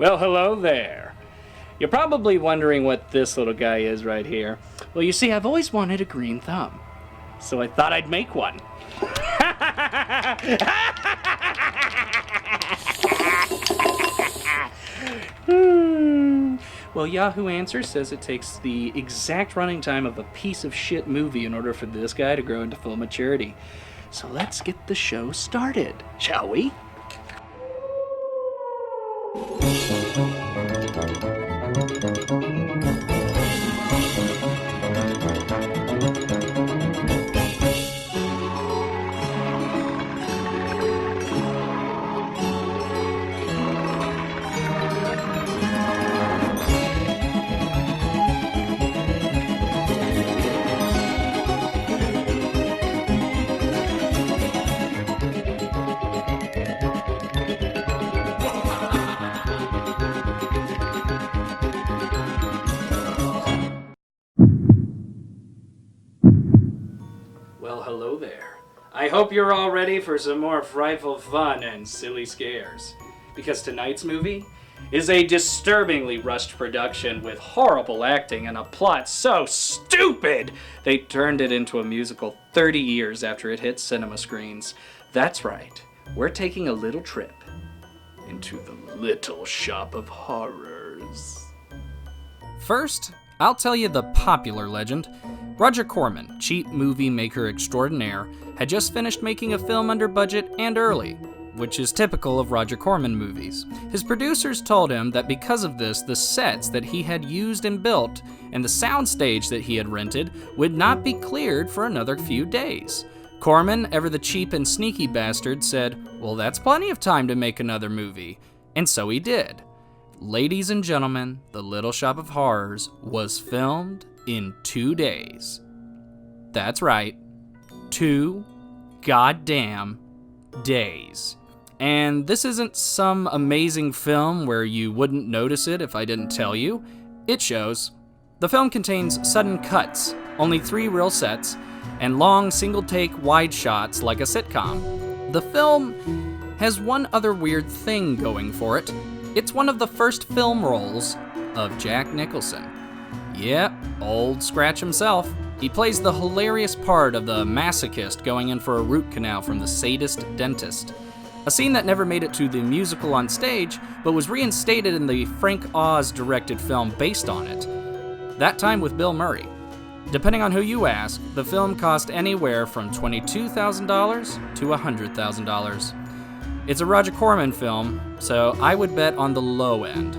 Well, hello there. You're probably wondering what this little guy is right here. Well, you see, I've always wanted a green thumb, so I thought I'd make one. Well, Yahoo Answers says it takes the exact running time of a piece of shit movie in order for this guy to grow into full maturity. So let's get the show started, shall we? Well, hello there. I hope you're all ready for some more frightful fun and silly scares. Because tonight's movie is a disturbingly rushed production with horrible acting and a plot so stupid they turned it into a musical 30 years after it hit cinema screens. That's right, we're taking a little trip into the Little Shop of Horrors. First, I'll tell you the popular legend. Roger Corman, cheap movie maker extraordinaire, had just finished making a film under budget and early, which is typical of Roger Corman movies. His producers told him that because of this, the sets that he had used and built and the soundstage that he had rented would not be cleared for another few days. Corman, ever the cheap and sneaky bastard, said, "Well, that's plenty of time to make another movie." And so he did. Ladies and gentlemen, The Little Shop of Horrors was filmed in 2 days. That's right, 2 goddamn days. And this isn't some amazing film where you wouldn't notice it if I didn't tell you. It shows. The film contains sudden cuts, only 3 real sets, and long single-take wide shots like a sitcom. The film has one other weird thing going for it. It's one of the first film roles of Jack Nicholson. Yep, old Scratch himself. He plays the hilarious part of the masochist going in for a root canal from the sadist dentist. A scene that never made it to the musical on stage, but was reinstated in the Frank Oz directed film based on it. That time with Bill Murray. Depending on who you ask, the film cost anywhere from $22,000 to $100,000. It's a Roger Corman film, so I would bet on the low end.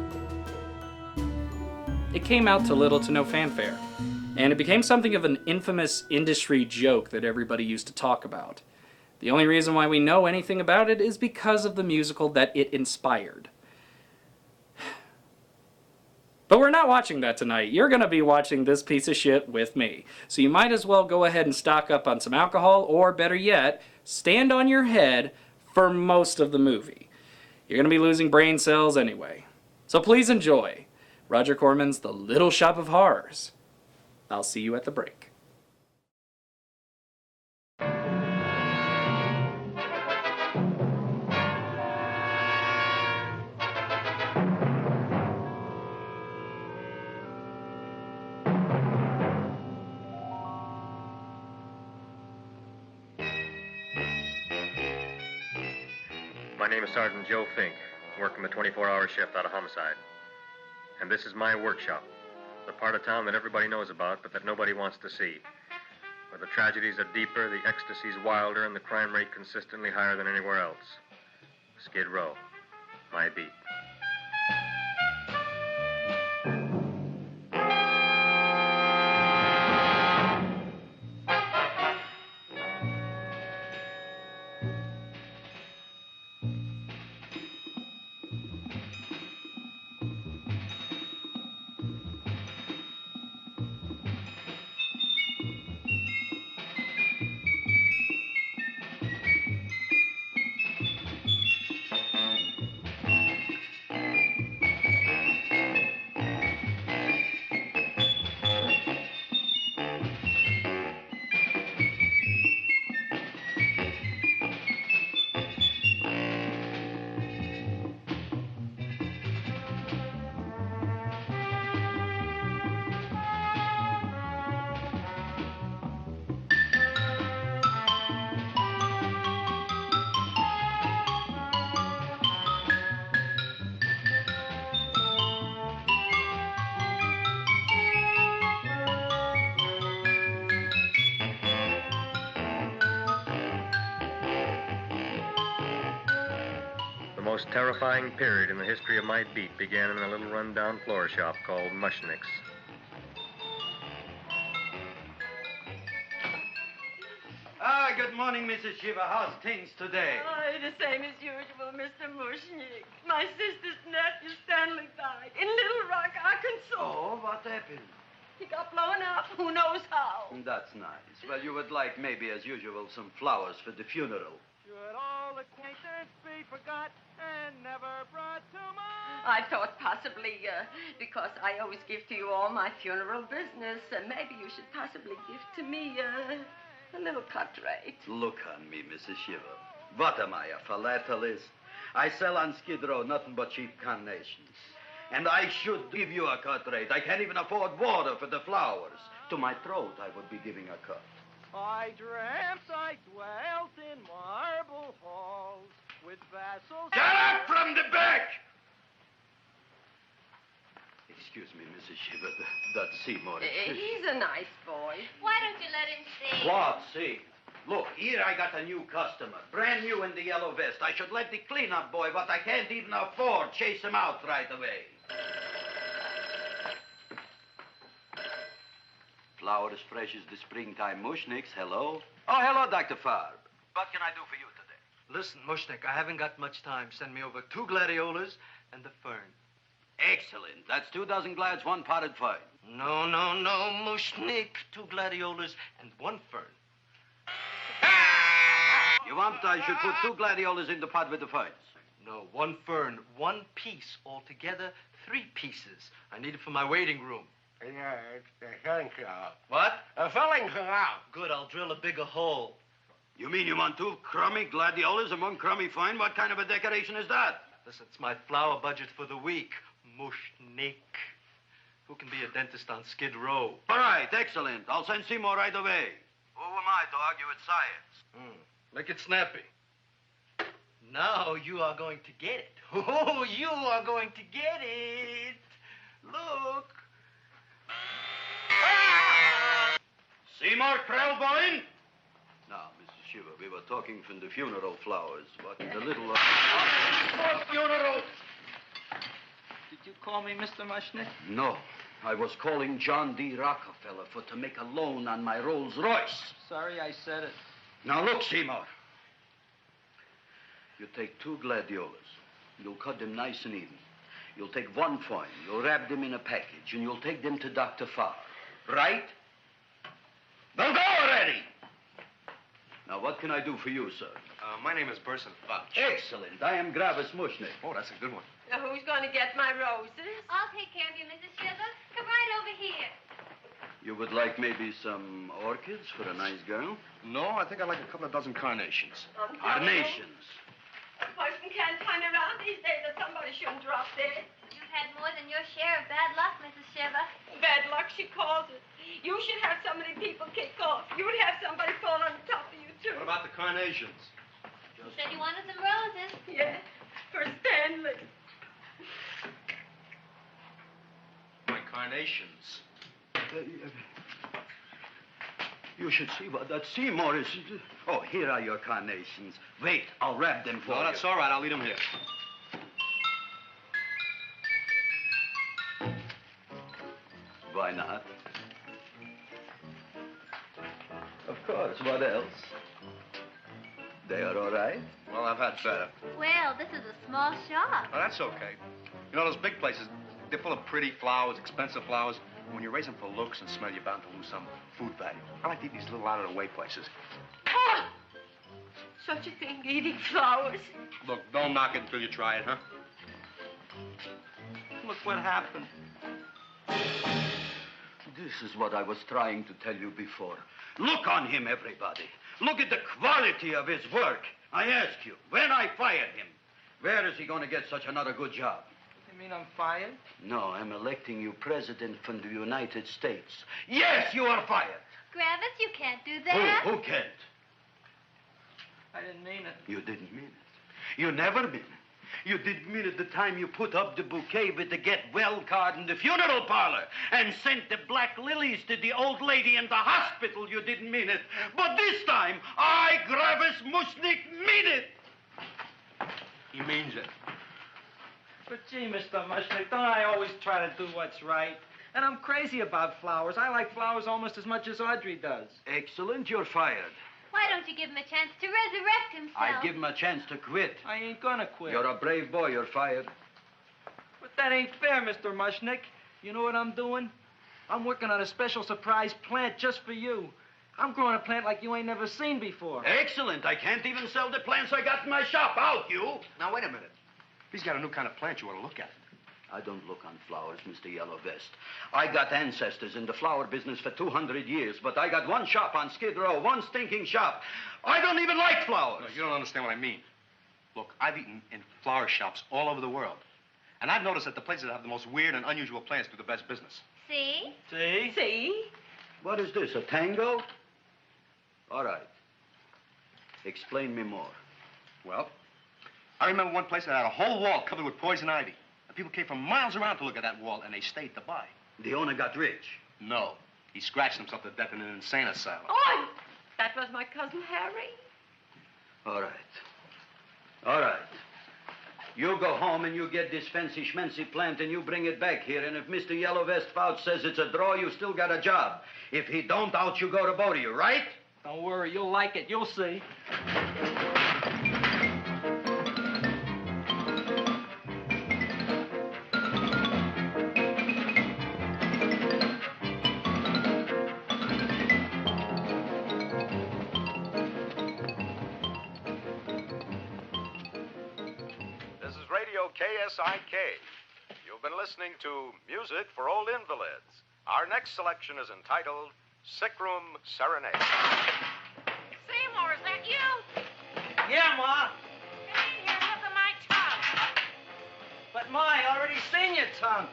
It came out to little to no fanfare, and it became something of an infamous industry joke that everybody used to talk about. The only reason why we know anything about it is because of the musical that it inspired. But we're not watching that tonight. You're going to be watching this piece of shit with me. So you might as well go ahead and stock up on some alcohol, or better yet, stand on your head for most of the movie. You're going to be losing brain cells anyway. So please enjoy Roger Corman's The Little Shop of Horrors. I'll see you at the break. My name is Sergeant Joe Fink, working the 24-hour shift out of homicide. And this is my workshop, the part of town that everybody knows about, but that nobody wants to see. Where the tragedies are deeper, the ecstasy's wilder, and the crime rate consistently higher than anywhere else. Skid Row, my beat. most terrifying period in the history of my beat began in a little rundown floor shop called Mushnick's. Good morning, Mrs. Shiva. How's things today? Oh, the same as usual, Mr. Mushnick. My sister's nephew, Stanley, died in Little Rock, Arkansas. Oh, what happened? He got blown up. Who knows how? That's nice. Well, you would like, maybe as usual, some flowers for the funeral. Should all acquaintance be forgot and never brought to mind? I thought possibly, because I always give to you all my funeral business, maybe you should possibly give to me, a little cut rate. Look on me, Mrs. Shiva. What am I, a philatelist? I sell on Skid Row nothing but cheap carnations. And I should give you a cut rate. I can't even afford water for the flowers. To my throat, I would be giving a cut. I dreamt I dwelt in marble halls with vassals. Get up from the back! Excuse me, Mrs. Shiva, that's Seymour. He's a nice boy. Why don't you let him see? What, see? Look, here I got a new customer, brand new in the yellow vest. I should let the cleanup boy, but I can't even afford, chase him out right away. Flower as fresh as the springtime Mushnicks. Hello? Oh, hello, Dr. Farb. What can I do for you today? Listen, Mushnick, I haven't got much time. Send me over 2 gladiolas and the fern. Excellent. That's 2 dozen glads, 1 potted fern. No, Mushnick. 2 gladiolas and 1 fern. You want I should put 2 gladiolas in the pot with the ferns? No, 1 fern, 1 piece. Altogether, 3 pieces. I need it for my waiting room. Yeah, it's the filling canal. What? A filling canal. Good, I'll drill a bigger hole. You mean you want 2 crummy gladiolas and 1 crummy fern? What kind of a decoration is that? Listen, it's my flower budget for the week. Mushnick. Who can be a dentist on Skid Row? All right, excellent. I'll send Seymour right away. Who am I to argue with science? Make it snappy. Now you are going to get it. Oh, you are going to get it. Look. Seymour Krelboyne? Now, Mrs. Shiva, we were talking from the funeral flowers. What the little... What funeral? Did you call me Mr. Mushnick? No. I was calling John D. Rockefeller for to make a loan on my Rolls Royce. Sorry I said it. Now, look, Seymour. You take 2 gladiolas. You'll cut them nice and even. You'll take 1 fern. You'll wrap them in a package, and you'll take them to Dr. Farr. Right? Now go already! Now, what can I do for you, sir? My name is Burson Fouch. Excellent. I am Gravis Mushnick. Oh, that's a good one. Now, who's going to get my roses? I'll take care of you, Mrs. Shiva. Come right over here. You would like maybe some orchids for a nice girl? No, I think I'd like a couple of dozen carnations. Carnations. A person can't turn around these days that somebody shouldn't drop dead. You've had more than your share of bad luck, Mrs. Shiva. Bad luck, she calls it. You should have so many people kick off. You would have somebody fall on top of you, too. What about the carnations? You said you wanted some roses. Yeah, for Stanley. My carnations. You should see what that Seymour is. Oh, here are your carnations. Wait, I'll wrap them for you. No, that's all right. I'll leave them here. Why not? Of course. What else? They are all right? Well, I've had better. Well, this is a small shop. Well, that's okay. You know, those big places, they're full of pretty flowers, expensive flowers. When you raise them for looks and smell, you're bound to lose some food value. I like to eat these little out-of-the-way places. Oh! Such a thing, eating flowers. Look, don't knock it until you try it, huh? Look what happened. This is what I was trying to tell you before. Look on him, everybody. Look at the quality of his work. I ask you, when I fired him, where is he going to get such another good job? You mean I'm fired? No, I'm electing you president from the United States. Yes, you are fired. Gravis, you can't do that. Who can't? I didn't mean it. You didn't mean it. You never mean it. You didn't mean it the time you put up the bouquet with the get well card in the funeral parlor and sent the black lilies to the old lady in the hospital. You didn't mean it. But this time, I, Gravis Mushnick, mean it. He means it. But gee, Mr. Mushnick, don't I always try to do what's right? And I'm crazy about flowers. I like flowers almost as much as Audrey does. Excellent, you're fired. Why don't you give him a chance to resurrect himself? I give him a chance to quit. I ain't gonna quit. You're a brave boy, you're fired. But that ain't fair, Mr. Mushnick. You know what I'm doing? I'm working on a special surprise plant just for you. I'm growing a plant like you ain't never seen before. Excellent. I can't even sell the plants I got in my shop. Out, you! Now, wait a minute. If he's got a new kind of plant you ought to look at. I don't look on flowers, Mr. Yellow Vest. I got ancestors in the flower business for 200 years, but I got one shop on Skid Row, one stinking shop. I don't even like flowers. No, you don't understand what I mean. Look, I've eaten in flower shops all over the world. And I've noticed that the places that have the most weird and unusual plants do the best business. See? See? See? What is this, a tango? All right. Explain me more. Well, I remember one place that had a whole wall covered with poison ivy. And people came from miles around to look at that wall, and they stayed to buy. The owner got rich. No. He scratched himself to death in an insane asylum. Oh, that was my cousin Harry. All right. All right. You go home and you get this fancy schmancy plant and you bring it back here. And if Mr. Yellow Vest Fouch says it's a draw, you still got a job. If he don't, out you go to both of you, right? Don't worry, you'll like it. You'll see. This is Radio KSIK. You've been listening to Music for Old Invalids. Our next selection is entitled Sick Room Serenade. Seymour, is that you? Yeah, Ma. Come in here, look at my tongue. But, Ma, I already seen your tongue.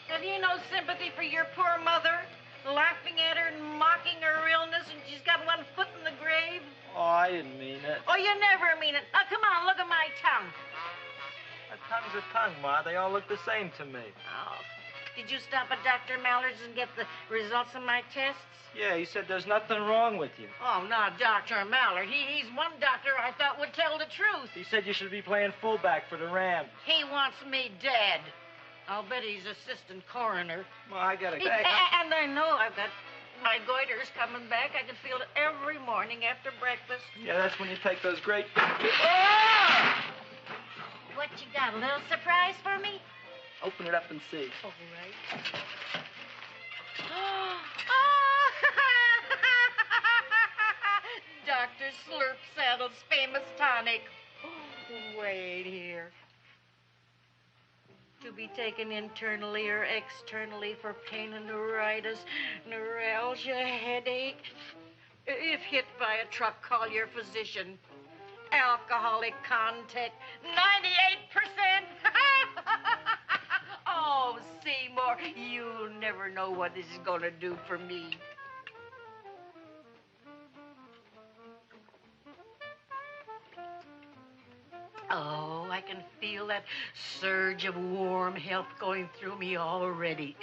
Have you no sympathy for your poor mother? Laughing at her and mocking her illness, and she's got one foot in the grave? Oh, I didn't mean it. Oh, you never mean it. Now, come on, look at my tongue. A tongue's a tongue, Ma. They all look the same to me. Oh, did you stop at Dr. Mallard's and get the results of my tests? Yeah, he said there's nothing wrong with you. Oh, not Dr. Mallard. He's one doctor I thought would tell the truth. He said you should be playing fullback for the Rams. He wants me dead. I'll bet he's assistant coroner. Ma, I gotta go. And I know I've got my goiters coming back. I can feel it every morning after breakfast. Yeah, that's when you take those great... What you got, a little surprise for me? Open it up and see. All right. Dr. Slurp Saddle's famous tonic. Wait here. To be taken internally or externally for pain and neuritis, neuralgia, headache. If hit by a truck, call your physician. Alcoholic contact, 98%. Oh, Seymour, you'll never know what this is going to do for me. Oh, I can feel that surge of warm health going through me already.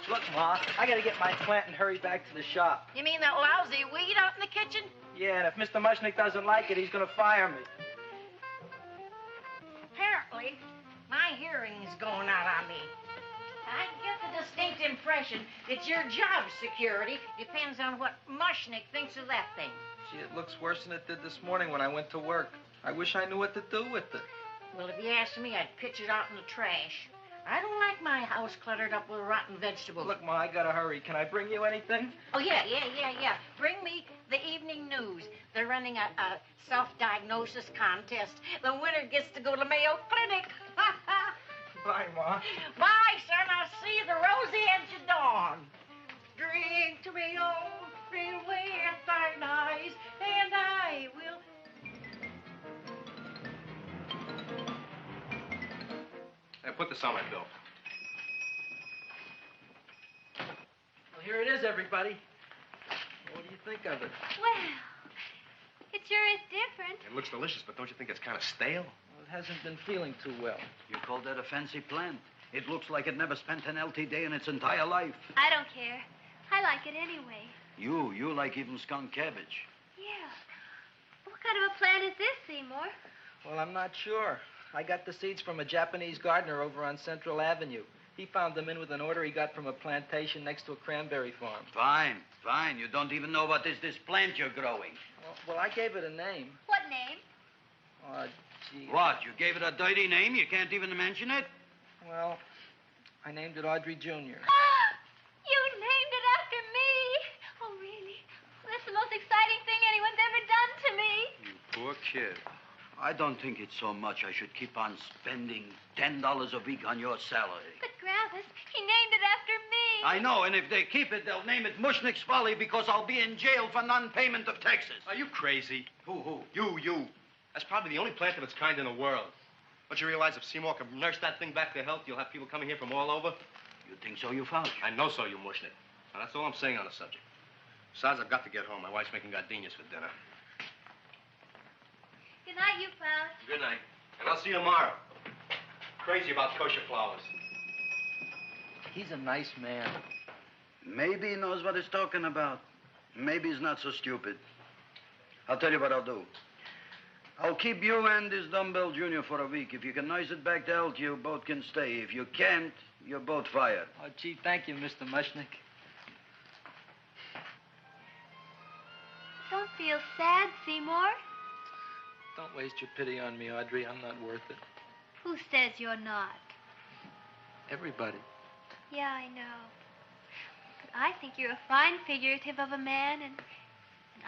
Look, Ma, I gotta get my plant and hurry back to the shop. You mean that lousy weed out in the kitchen? Yeah, and if Mr. Mushnick doesn't like it, he's gonna fire me. Apparently, my hearing's going out on me. I get the distinct impression that your job security depends on what Mushnick thinks of that thing. Gee, it looks worse than it did this morning when I went to work. I wish I knew what to do with it. Well, if you asked me, I'd pitch it out in the trash. I don't like my house cluttered up with rotten vegetables. Look, Ma, I gotta hurry. Can I bring you anything? Oh, yeah. Bring me the evening news. They're running a self-diagnosis contest. The winner gets to go to Mayo Clinic. Bye, Ma. Bye, son. I'll see you the rosy edge of dawn. Drink to me, oh, feel away at thine eyes, and I will... Hey, put this on my bill. Well, here it is, everybody. What do you think of it? Well, it sure is different. It looks delicious, but don't you think it's kind of stale? Well, it hasn't been feeling too well. You call that a fancy plant? It looks like it never spent an LT day in its entire life. I don't care. I like it anyway. You like even skunk cabbage. Yeah. What kind of a plant is this, Seymour? Well, I'm not sure. I got the seeds from a Japanese gardener over on Central Avenue. He found them in with an order he got from a plantation next to a cranberry farm. Fine, fine. You don't even know what is this plant you're growing. Well, I gave it a name. What name? Oh, gee. What? You gave it a dirty name? You can't even mention it? Well, I named it Audrey Jr. You named it after me. Oh, really? That's the most exciting thing anyone's ever done to me. You poor kid. I don't think it's so much I should keep on spending $10 a week on your salary. But, Gravis, he named it after me. I know, and if they keep it, they'll name it Mushnick's Folly because I'll be in jail for non-payment of taxes. Are you crazy? Who? You. That's probably the only plant of its kind in the world. Don't you realize if Seymour can nurse that thing back to health, you'll have people coming here from all over? You think so, you found? I know so, you mushnick. Now, that's all I'm saying on the subject. Besides, I've got to get home. My wife's making gardenias for dinner. Good night, you pal. Good night. And I'll see you tomorrow. Crazy about kosher flowers. He's a nice man. Maybe he knows what he's talking about. Maybe he's not so stupid. I'll tell you what I'll do. I'll keep you and this dumbbell junior for a week. If you can nurse it back to health, you both can stay. If you can't, you're both fired. Oh, gee, thank you, Mr. Mushnick. Don't feel sad, Seymour. Don't waste your pity on me, Audrey. I'm not worth it. Who says you're not? Everybody. Yeah, I know. But I think you're a fine figurative of a man, and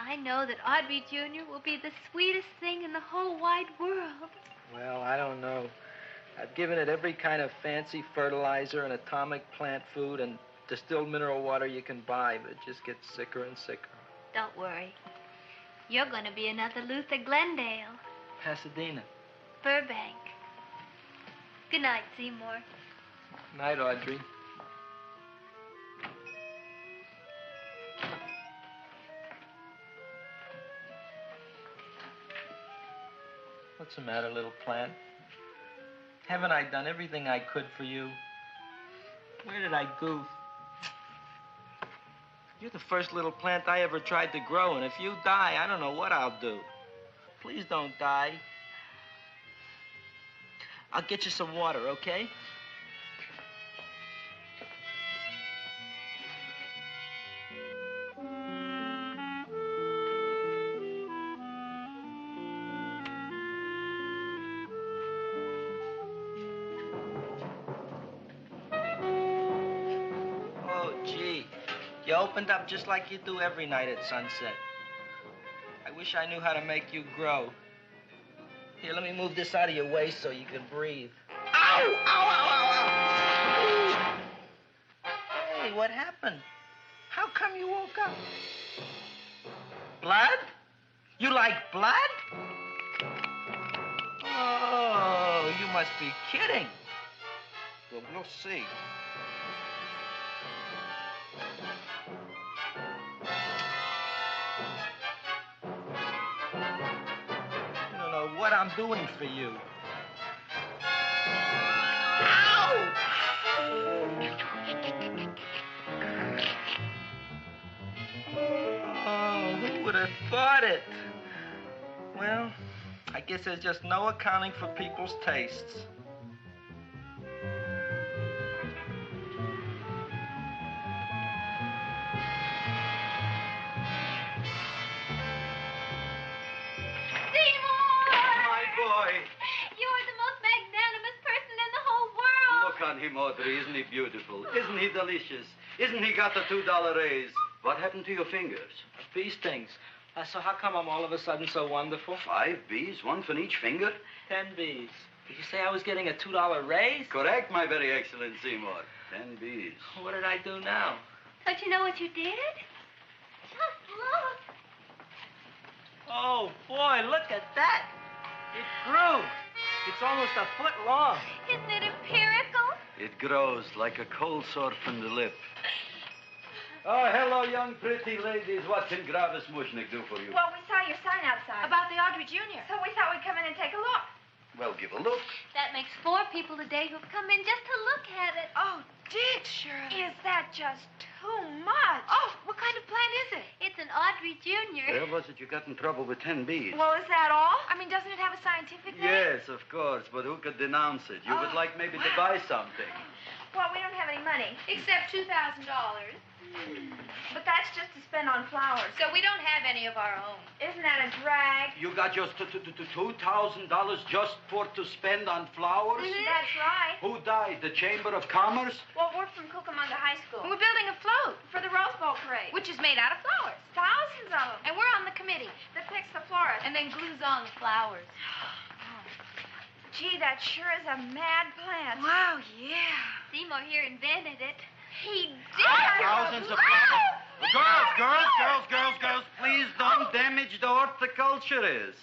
I know that Audrey Jr. will be the sweetest thing in the whole wide world. Well, I don't know. I've given it every kind of fancy fertilizer and atomic plant food and distilled mineral water you can buy, but it just gets sicker and sicker. Don't worry. You're going to be another Luther Glendale. Pasadena. Burbank. Good night, Seymour. Night, Audrey. What's the matter, little plant? Haven't I done everything I could for you? Where did I goof? You're the first little plant I ever tried to grow, and if you die, I don't know what I'll do. Please don't die. I'll get you some water, okay? You opened up just like you do every night at sunset. I wish I knew how to make you grow. Here, let me move this out of your way so you can breathe. Ow! Ow, ow, ow, ow! Hey, what happened? How come you woke up? Blood? You like blood? Oh, you must be kidding. Well, we'll see. What I'm doing for you. Ow! Oh, who would have thought it? Well, I guess there's just no accounting for people's tastes. On him, Audrey. Isn't he beautiful? Isn't he delicious? Isn't he got the $2 raise? What happened to your fingers? Bee stings. So how come I'm all of a sudden so wonderful? 5 bees, one for each finger? 10 bees. Did you say I was getting a $2 raise? Correct, my very excellent Seymour. 10 bees. What did I do now? Don't you know what you did? Just look. Oh, boy, look at that. It grew. It's almost a foot long. Isn't it empirical? It grows like a cold sore from the lip. Oh, hello, young pretty ladies. What can Gravis Mushnick do for you? Well, we saw your sign outside. About the Audrey Jr. So we thought we'd come in and take a look. Well, give a look. That makes 4 people today who've come in just to look at it. Oh, Dick, Shirley. Is that just too much? Oh, what kind of plant is it? It's an Audrey Jr. Where was it you got in trouble with 10 bees? Well, is that all? I mean, doesn't it have have a scientific name? Yes, of course, but who could denounce it? You would like maybe to buy something. Well, we don't have any money. Except $2,000. But that's just to spend on flowers. So we don't have any of our own. Isn't that a drag? You got just $2,000 just to spend on flowers? That's right. Who died? The Chamber of Commerce? Well, we're from Cucamonga High School. And we're building a float for the Rose Bowl parade. Which is made out of flowers. Thousands of them. And we're on the committee that picks the florist. And then glues on the flowers. Gee, that sure is a mad plan. Wow, yeah. Seymour here invented it. He did. Thousands of flowers. Girls, please don't damage the horticulturist.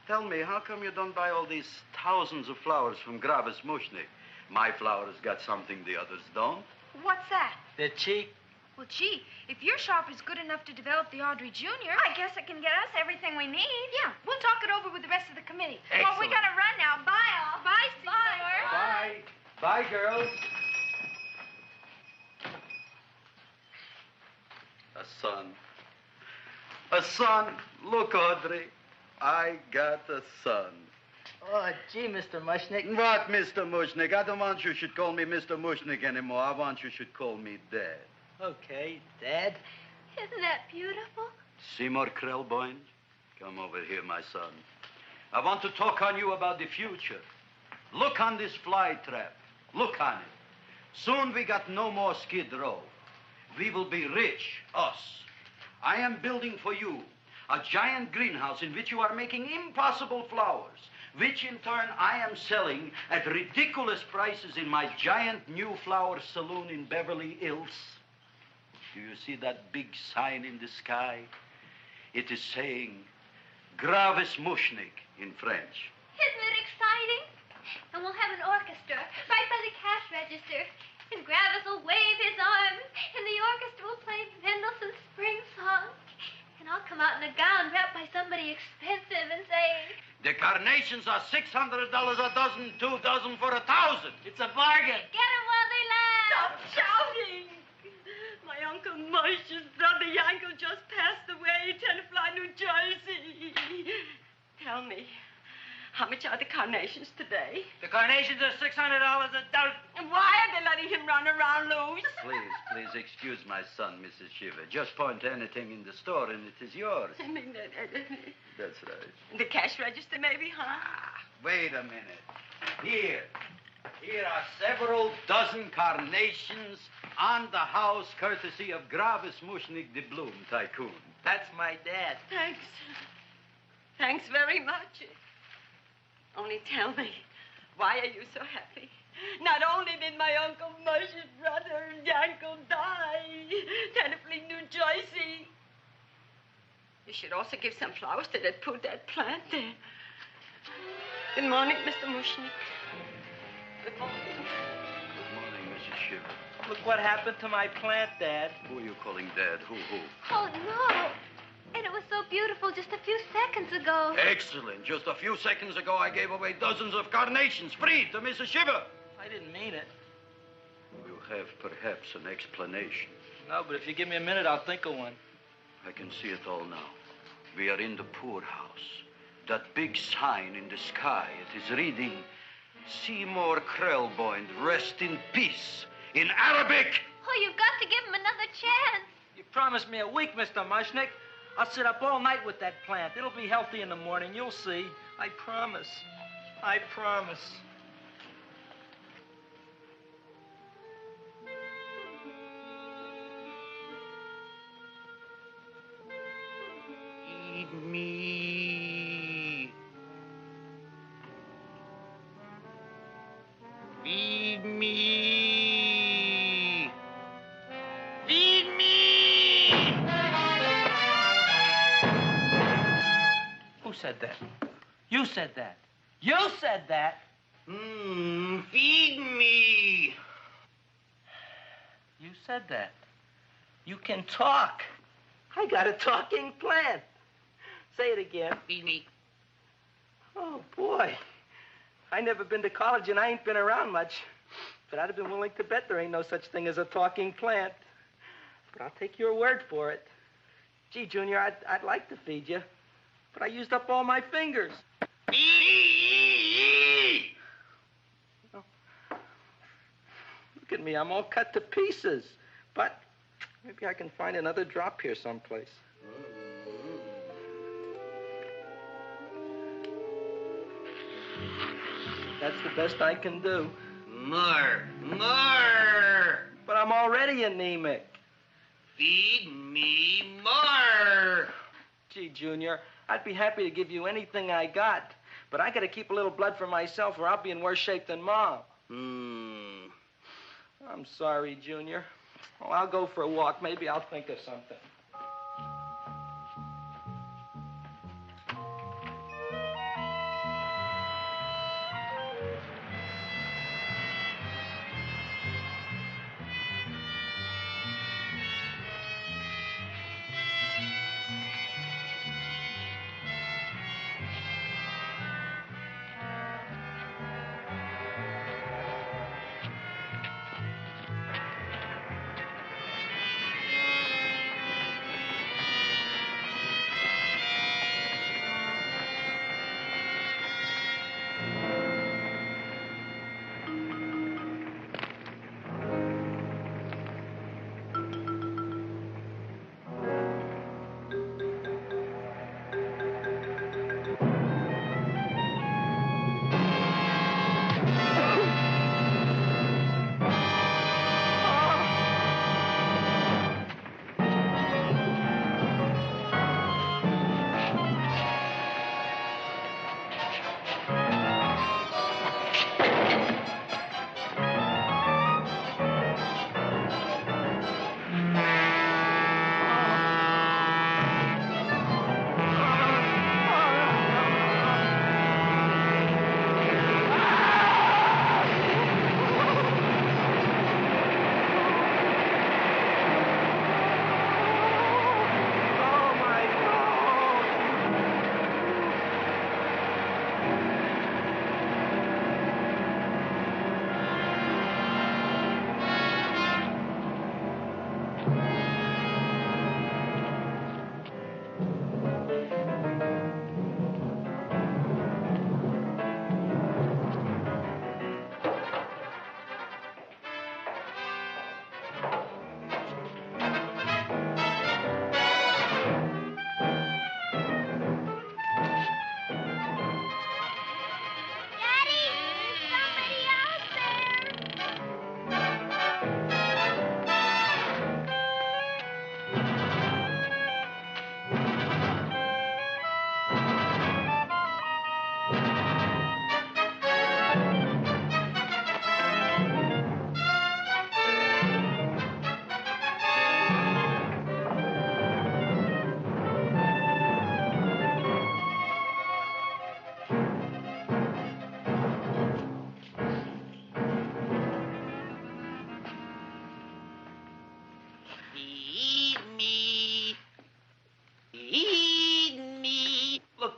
Tell me, how come you don't buy all these thousands of flowers from Gravis Mushnik? My flowers got something the others don't. What's that? They're cheap. Well, gee, if your shop is good enough to develop the Audrey Jr., I guess it can get us everything we need. Yeah, we'll talk it over with the rest of the committee. Well, we gotta run now. Bye, all. Bye, Seymour. Bye. Bye, girls. A son. A son. Look, Audrey. I got a son. Oh, gee, Mr. Mushnick. What, Mr. Mushnick? I don't want you should call me Mr. Mushnick anymore. I want you should call me Dad. Okay, Dad. Isn't that beautiful? Seymour Krelboyne, come over here, my son. I want to talk on you about the future. Look on this fly trap. Look on it. Soon we got no more Skid Row. We will be rich, us. I am building for you a giant greenhouse in which you are making impossible flowers, which in turn I am selling at ridiculous prices in my giant new flower saloon in Beverly Hills. Do you see that big sign in the sky? It is saying Gravis Mushnik in French. Isn't it exciting? And we'll have an orchestra right by the cash register. And Gravis will wave his arms, and the orchestra will play Mendelssohn's Spring Song. And I'll come out in a gown wrapped by somebody expensive and say, The carnations are $600 a dozen, 2 dozen for 1,000. It's a bargain. get 'em while they last. Stop shouting! My Uncle Mosh's brother Yankel just passed away, Tenafly, New Jersey. Tell me, how much are the carnations today? The carnations are $600 a dozen. And why are they letting him run around loose? Please excuse my son, Mrs. Shiver. Just point to anything in the store and it is yours. I mean, That's right. the cash register maybe, huh? Wait a minute. Here are several dozen carnations on the house courtesy of Gravis Mushnik, the Bloom Tycoon. That's my dad. Thanks. Thanks very much. Only tell me, why are you so happy? Not only did my Uncle Mush's brother Yankel die, Tenafly, New Jersey, you should also give some flowers to that poor dead plant there. Good morning, Mr. Mushnik. Good morning. Good morning, Mrs. Shiver. Look what happened to my plant, Dad. Who are you calling Dad? Who? Oh, no. And it was so beautiful just a few seconds ago. Excellent. Just a few seconds ago, I gave away dozens of carnations free to Mrs. Shiver. I didn't mean it. You have perhaps an explanation. No, but if you give me a minute, I'll think of one. I can see it all now. We are in the poorhouse. That big sign in the sky, it is reading, Seymour Krelboyne, rest in peace, in Arabic. Oh, you've got to give him another chance. You promised me a week, Mr. Mushnick. I'll sit up all night with that plant. It'll be healthy in the morning. You'll see. I promise. I promise. Feed me. Feed me. Feed me. Who said that? You said that. You said that. Feed me. You said that. You can talk. I got a talking plant. Say it again. Feed me. Oh, boy. I never been to college and I ain't been around much. But I'd have been willing to bet there ain't no such thing as a talking plant. But I'll take your word for it. Gee, Junior, I'd like to feed you. But I used up all my fingers. Look at me, I'm all cut to pieces. But maybe I can find another drop here someplace. That's the best I can do. More. But I'm already anemic. Feed me more. Gee, Junior, I'd be happy to give you anything I got. But I gotta keep a little blood for myself or I'll be in worse shape than Mom. I'm sorry, Junior. Well, I'll go for a walk. Maybe I'll think of something.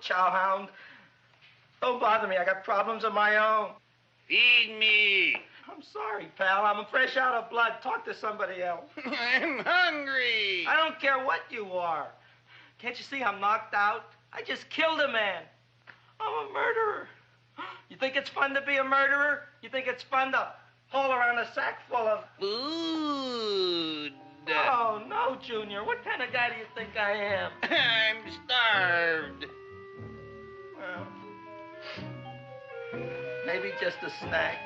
Chowhound. Don't bother me. I got problems of my own. Feed me. I'm sorry, pal. I'm fresh out of blood. Talk to somebody else. I'm hungry. I don't care what you are. Can't you see I'm knocked out? I just killed a man. I'm a murderer. You think it's fun to be a murderer? You think it's fun to haul around a sack full of food? Oh, no, Junior. What kind of guy do you think I am? I'm starved. Well, maybe just a snack.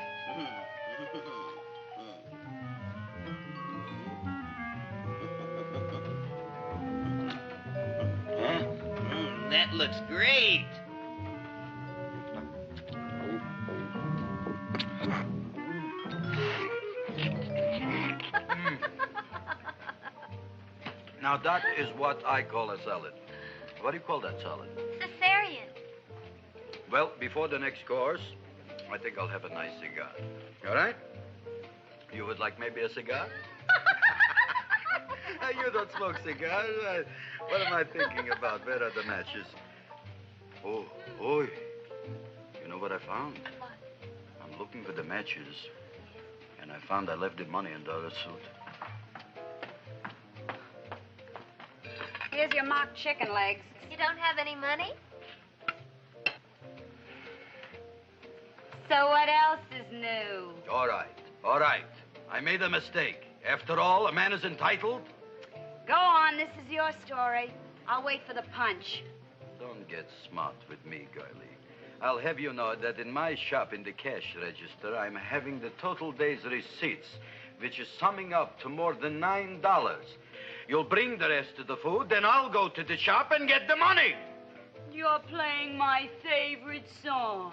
That looks great. Now, that is what I call a salad. What do you call that salad? Caesarean. Well, before the next course, I think I'll have a nice cigar. All right? You would like maybe a cigar? You don't smoke cigars. What am I thinking about? Where are the matches? Oh, you know what I found? What? I'm looking for the matches, and I found I left the money in the other suit. Here's your mock chicken legs. You don't have any money? So what else is new? All right. I made a mistake. After all, a man is entitled. Go on, this is your story. I'll wait for the punch. Don't get smart with me, girlie. I'll have you know that in my shop in the cash register, I'm having the total day's receipts, which is summing up to more than $9. You'll bring the rest of the food, then I'll go to the shop and get the money. You're playing my favorite song.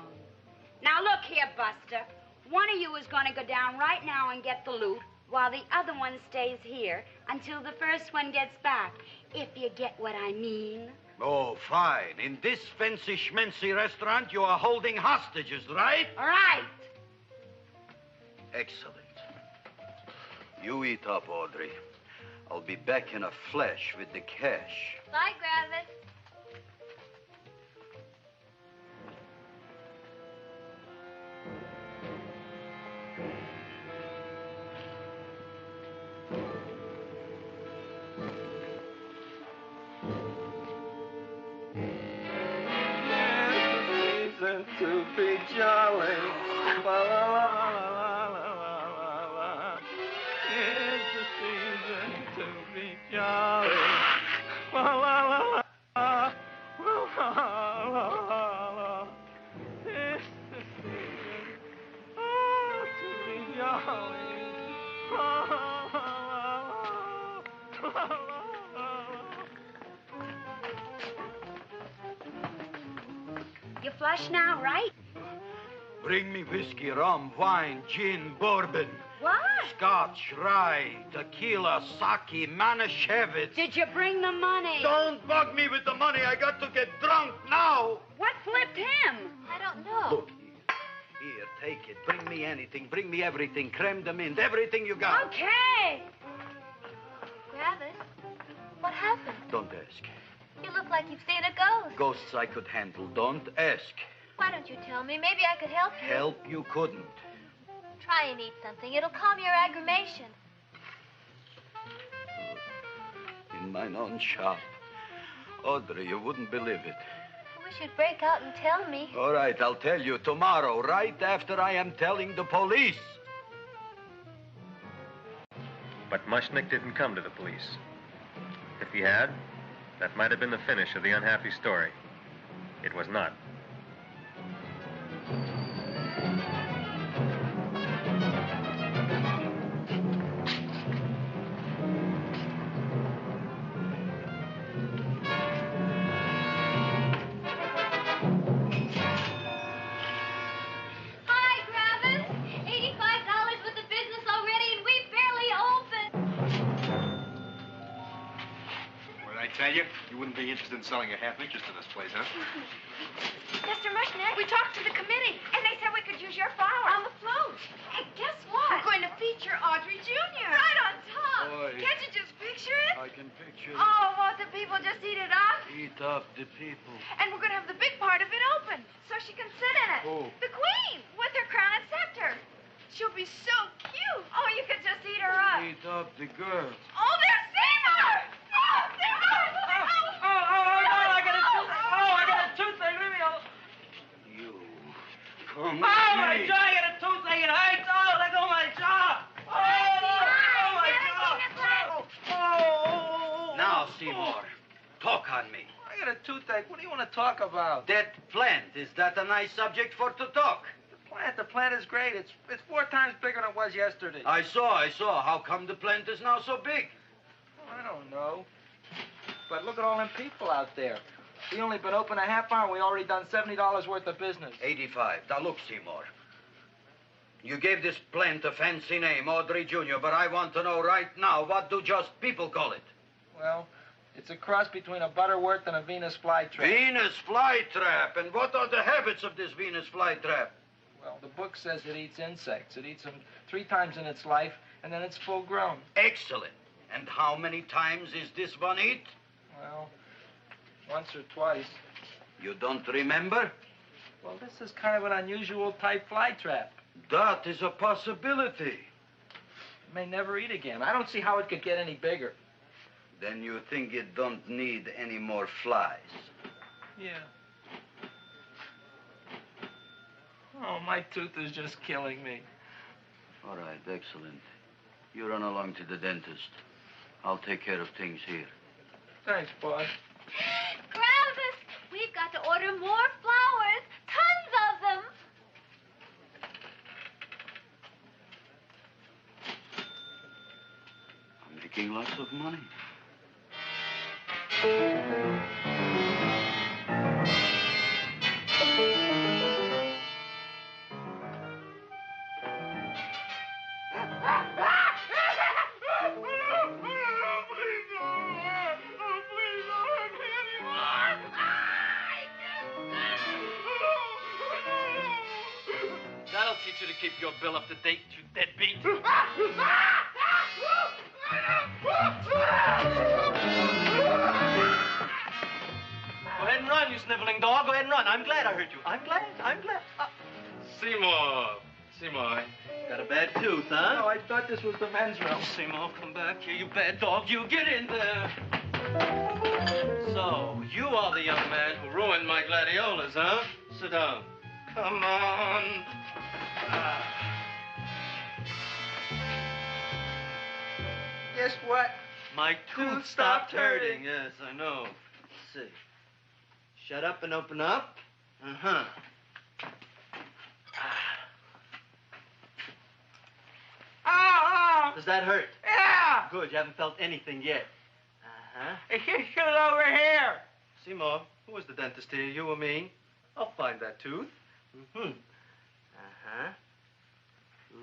Now look here, Buster. One of you is going to go down right now and get the loot, while the other one stays here until the first one gets back, if you get what I mean. Oh, fine. In this fancy schmancy restaurant, you are holding hostages, right? All right. Excellent. You eat up, Audrey. I'll be back in a flash with the cash. Bye, Gravis. To be jolly. La la la la la la la. It's the season to be jolly. La la la la. La la la la. It's the season to be jolly. La la la la. La la la. You flush now, right? Bring me whiskey, rum, wine, gin, bourbon. What? Scotch, rye, tequila, sake, Manischewitz. Did you bring the money? Don't bug me with the money. I got to get drunk now. What flipped him? I don't know. Look, here, take it. Bring me anything. Bring me everything. Creme de menthe, everything you got. Okay. Gravis, what happened? Don't ask. You look like you've seen a ghost. Ghosts I could handle. Don't ask. Why don't you tell me? Maybe I could help you. Help you couldn't. Try and eat something. It'll calm your aggravation. In mine own shop. Audrey, you wouldn't believe it. I wish you'd break out and tell me. All right, I'll tell you tomorrow, right after I am telling the police. But Mushnick didn't come to the police. If he had, that might have been the finish of the unhappy story. It was not. Hi, Gravis. $85 worth of business already, and we barely opened. What did I tell you? You wouldn't be interested in selling a half interest in this place, huh? Mr. Mushnick, we talked to the committee, and they said we could use your flower on the float. Hey, guess what? We're going to feature Audrey Jr. Right on top. Boy. Can't you just picture it? I can picture it. Oh, won't the people just eat it up? Eat up the people. And we're going to have the big part of it open, so she can sit in it. Who? The queen, with her crown and scepter. She'll be so cute. Oh, you could just eat her up. Eat up the girl. Oh, there's Seymour! Oh, Seymour! I got a toothache. Leave me alone. You. Come Oh, my with me. jaw, I got a toothache. It hurts. Oh, let go of my jaw. Oh, my jaw. Oh. Now, Seymour, talk on me. I got a toothache. What do you want to talk about? That plant, is that a nice subject for to talk? The plant is great. It's 4 times bigger than it was yesterday. I saw. How come the plant is now so big? I don't know. But look at all them people out there. We only been open a half hour, and we already done $70 worth of business. 85. Now, look, Seymour. You gave this plant a fancy name, Audrey Jr., but I want to know right now, what do just people call it? Well, it's a cross between a Butterworth and a Venus flytrap. Venus flytrap. And what are the habits of this Venus flytrap? Well, the book says it eats insects. It eats them 3 times in its life, and then it's full grown. Excellent. And how many times is this one eat? Well, once or twice. You don't remember? Well, this is kind of an unusual type flytrap. That is a possibility. It may never eat again. I don't see how it could get any bigger. Then you think it don't need any more flies? Yeah. Oh, my tooth is just killing me. All right, excellent. You run along to the dentist. I'll take care of things here. Thanks, boss. Gravis, we've got to order more flowers. Tons of them. I'm making lots of money. That'll teach you to keep your bill up to date, you deadbeat. Go ahead and run, you sniveling dog. Go ahead and run. I'm glad I hurt you. I'm glad. Seymour, got a bad tooth, huh? No, I thought this was the men's room. Seymour, come back here, you bad dog. You get in there. So, you are the young man who ruined my gladiolas, huh? Sit down. Come on. Guess what? My tooth stopped hurting. Yes, I know. Let's see. Shut up and open up. Uh-huh. Oh! Does that hurt? Yeah! Good, you haven't felt anything yet. Uh-huh. It's just shit over here. Seymour, who was the dentist here, you or me? I'll find that tooth. Mm-hmm. Uh-huh.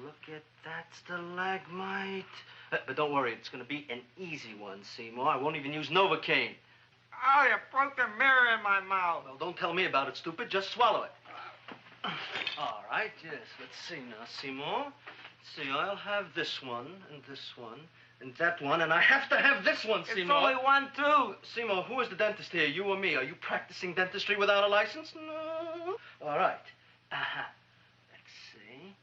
Look at that stalagmite. But don't worry, it's going to be an easy one, Seymour. I won't even use Novocaine. Oh, you broke the mirror in my mouth. Well, don't tell me about it, stupid. Just swallow it. All right, yes. Let's see now, Seymour. Let's see, I'll have this one, and that one, and I have to have this one, Seymour. It's only one tooth. Seymour, who is the dentist here, you or me? Are you practicing dentistry without a license? No. All right. Uh-huh. Let's see.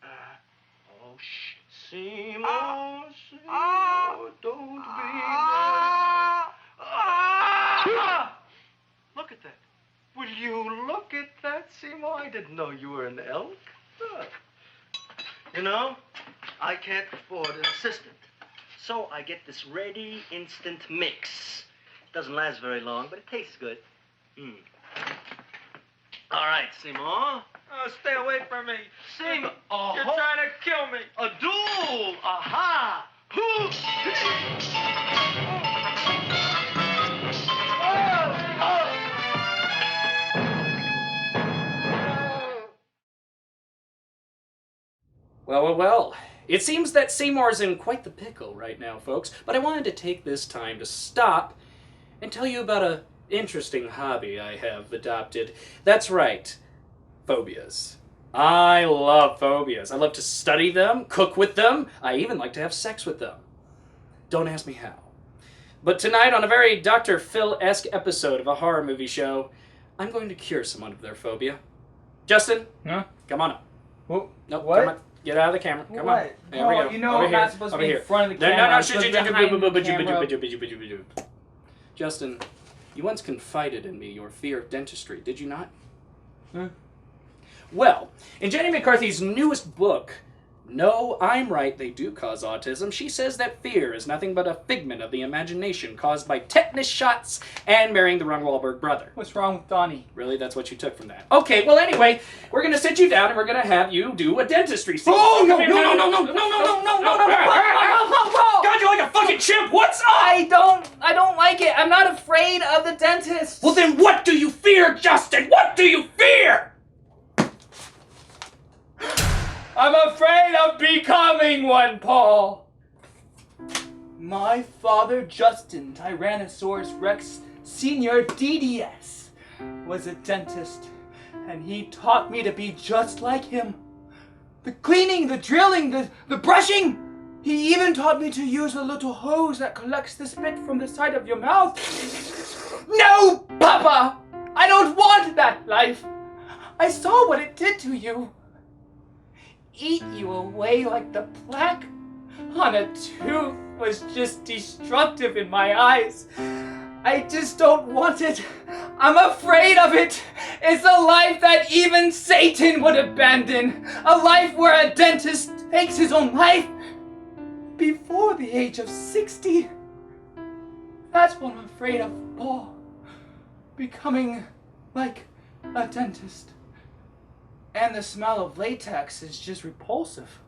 Oh, shit. Seymour, Seymour, don't be mad. Look at that. Will you look at that, Seymour? I didn't know you were an elk. You know, I can't afford an assistant. So I get this ready instant mix. Doesn't last very long, but it tastes good. All right, Seymour. Oh, stay away from me. Seymour. You're trying to kill me. A duel. Aha. Well. It seems that Seymour's in quite the pickle right now, folks, but I wanted to take this time to stop and tell you about an interesting hobby I have adopted. That's right, phobias. I love phobias. I love to study them, cook with them. I even like to have sex with them. Don't ask me how. But tonight, on a very Dr. Phil-esque episode of a horror movie show, I'm going to cure someone of their phobia. Justin, come on up. What? Nope, What? come on. Get out of the camera. Come on. There we go. You know Over I'm here. not supposed to Over be here. in front of the No, camera. no, I'm supposed to be behind the camera. Justin, you once confided in me your fear of dentistry, did you not? Well, in Jenny McCarthy's newest book, No, I'm Right, They Do Cause Autism, she says that fear is nothing but a figment of the imagination caused by tetanus shots and marrying the Ron Wahlberg brother. What's wrong with Donnie? Really? That's what you took from that? Okay, well anyway, we're going to sit you down and we're going to have you do a dentistry scene. Oh, no. God, you're like a fucking chimp. What's up? I don't like it. I'm not afraid of the dentist. Well then what do you fear, Justin? What do you fear? I'm afraid of becoming one, Paul. My father, Justin Tyrannosaurus Rex Senior DDS, was a dentist, and he taught me to be just like him. The cleaning, the drilling, the brushing. He even taught me to use a little hose that collects the spit from the side of your mouth. No, Papa! I don't want that life. I saw what it did to you. Eat you away like the plaque on a tooth was just destructive in my eyes. I just don't want it. I'm afraid of it. It's a life that even Satan would abandon. A life where a dentist takes his own life before the age of 60. That's what I'm afraid of, Paul. Becoming like a dentist. And the smell of latex is just repulsive.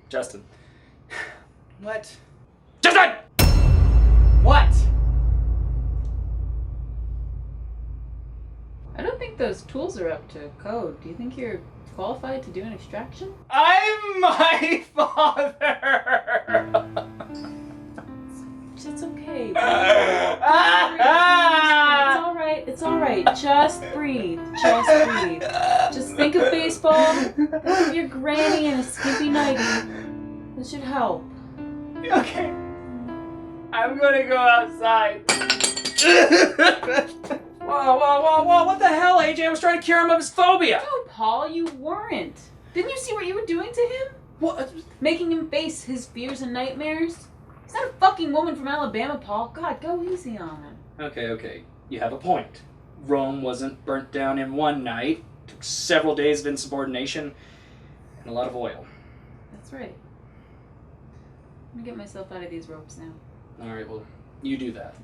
Justin. What? Justin! What? I don't think those tools are up to code. Do you think you're qualified to do an extraction? I'm my father! It's okay. It's alright. It's alright. Just breathe. Just breathe. Just think of baseball. Think of your granny and a skimpy nightie. This should help. Okay. I'm gonna go outside. Whoa, what the hell, AJ? I was trying to cure him of his phobia. No, Paul, you weren't. Didn't you see what you were doing to him? What? Making him face his fears and nightmares? He's not a fucking woman from Alabama, Paul. God, go easy on him. Okay. You have a point. Rome wasn't burnt down in one night. Took several days of insubordination and a lot of oil. That's right. I'm gonna get myself out of these ropes now. Alright, well, you do that.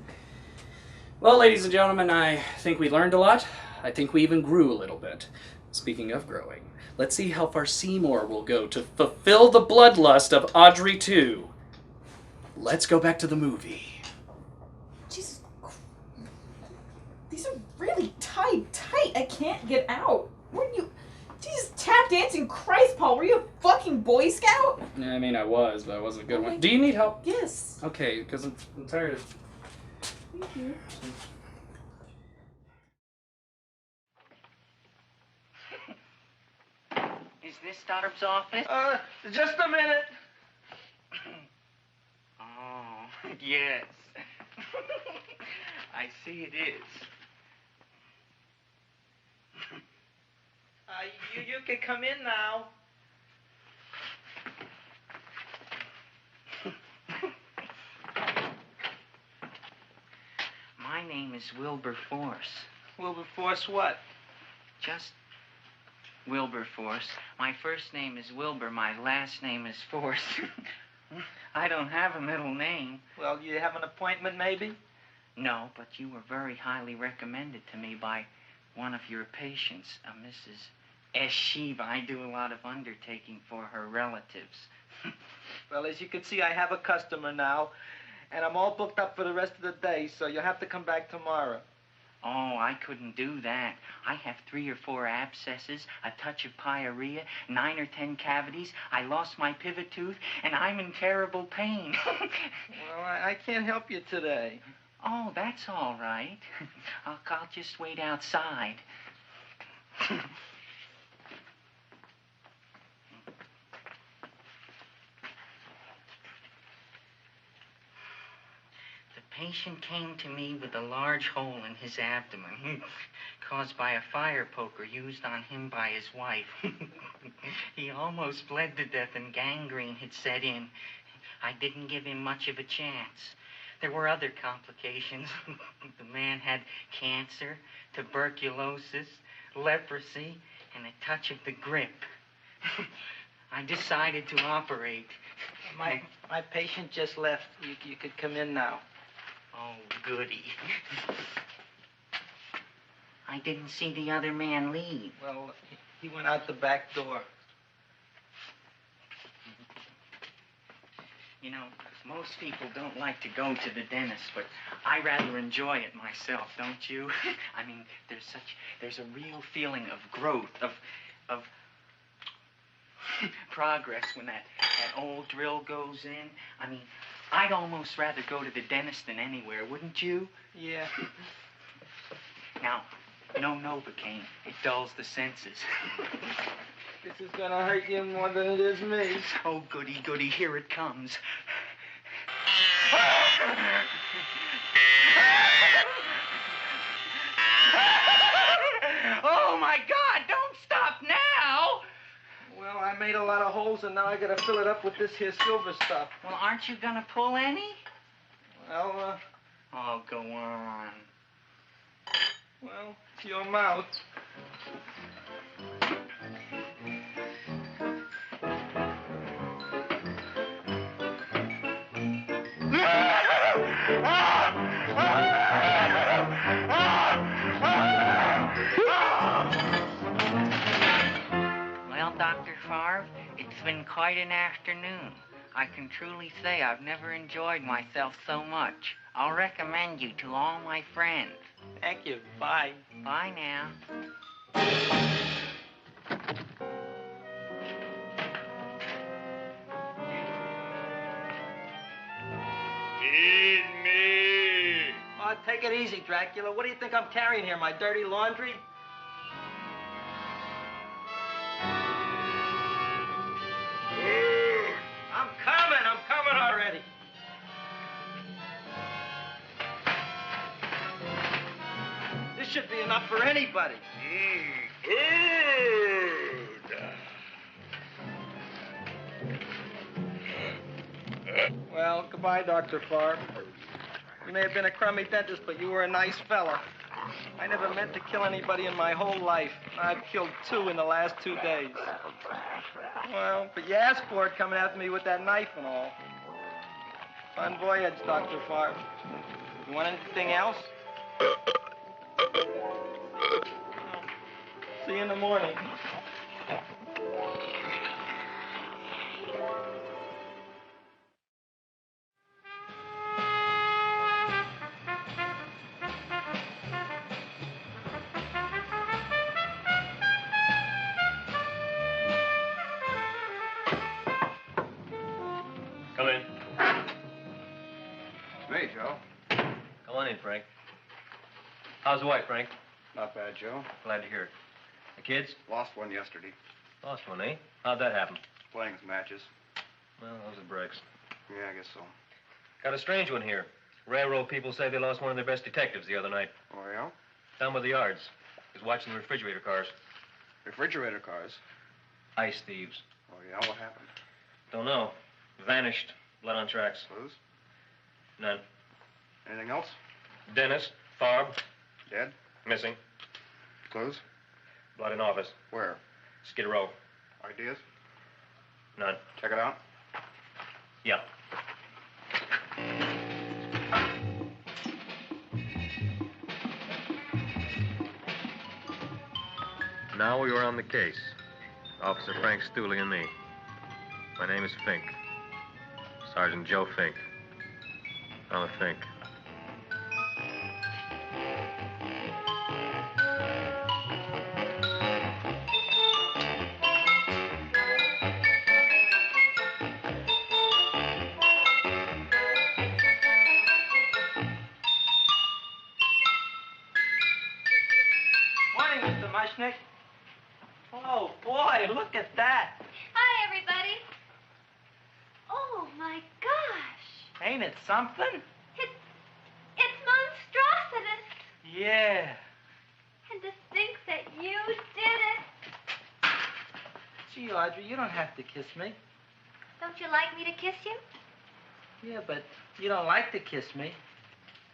Well, ladies and gentlemen, I think we learned a lot. I think we even grew a little bit. Speaking of growing, let's see how far Seymour will go to fulfill the bloodlust of Audrey 2. Let's go back to the movie. Jesus. These are really tight. I can't get out. Were you... Jesus, tap dancing Christ, Paul. Were you a fucking Boy Scout? I mean, I was, but I wasn't a good one. Do you need help? Yes. Okay, because I'm tired of... Thank you. Is this Stoddard's office? Just a minute. Oh, yes. I see it is. You can come in now. My name is Wilberforce. Wilberforce what? Just Wilberforce. My first name is Wilbur. My last name is Force. I don't have a middle name. Well, you have an appointment, maybe? No, but you were very highly recommended to me by one of your patients, a Mrs. S. Shiva. I do a lot of undertaking for her relatives. Well, as you can see, I have a customer now, and I'm all booked up for the rest of the day, so you'll have to come back tomorrow. Oh, I couldn't do that. I have 3 or 4 abscesses, a touch of pyorrhea, 9 or 10 cavities. I lost my pivot tooth, and I'm in terrible pain. Well, I can't help you today. Oh, that's all right. I'll just wait outside. The patient came to me with a large hole in his abdomen, caused by a fire poker used on him by his wife. He almost bled to death and gangrene had set in. I didn't give him much of a chance. There were other complications. The man had cancer, tuberculosis, leprosy, and a touch of the grip. I decided to operate. My patient just left. You could come in now. Oh, goody. I didn't see the other man leave. Well, he went out the back door. You know, most people don't like to go to the dentist, but I rather enjoy it myself, don't you? I mean, there's a real feeling of growth, of progress when that old drill goes in. I mean, I'd almost rather go to the dentist than anywhere, wouldn't you? Yeah. Now, no Novocaine. It dulls the senses. This is gonna hurt you more than it is me. Oh, goody, goody, here it comes. Oh, my God, don't stop now! Well, I made a lot of holes, and now I gotta fill it up with this here silver stuff. Well, aren't you gonna pull any? Well, Oh, go on. Well, it's your mouth. Well, Dr. Favre, it's been quite an afternoon. I can truly say I've never enjoyed myself so much. I'll recommend you to all my friends. Thank you. Bye. Bye now. Feed me. Oh, take it easy, Dracula. What do you think I'm carrying here, my dirty laundry? I'm coming already. This should be enough for anybody. Well, goodbye, Dr. Favre. You may have been a crummy dentist, but you were a nice fella. I never meant to kill anybody in my whole life. I've killed 2 in the last 2 days. Well, but you asked for it coming after me with that knife and all. Fun voyage, Dr. Favre. You want anything else? See you in the morning. Come in. Hey, Joe. Come on in, Frank. How's the wife, Frank? Not bad, Joe. Glad to hear it. The kids? Lost one yesterday. Lost one, eh? How'd that happen? Playing some matches. Well, those are breaks. Yeah, I guess so. Got a strange one here. Railroad people say they lost one of their best detectives the other night. Oh, yeah? Down by the yards. He was watching the refrigerator cars. Refrigerator cars? Ice thieves. Oh, yeah? What happened? Don't know. Vanished. Blood on tracks. Clues? None. Anything else? Dennis. Farb. Dead? Missing. Clues? Blood in office. Where? Skid Row. Ideas? None. Check it out. Yeah. Now we are on the case. Officer Frank Stooley and me. My name is Fink. Sergeant Joe Fink. I'm a Fink. Morning, Mr. Mushnick. Oh, boy, look at that. Hi, everybody. Oh, my gosh. Ain't it something? It's monstrositous. Yeah. And to think that you did it. Gee, Audrey, you don't have to kiss me. Don't you like me to kiss you? Yeah, but you don't like to kiss me.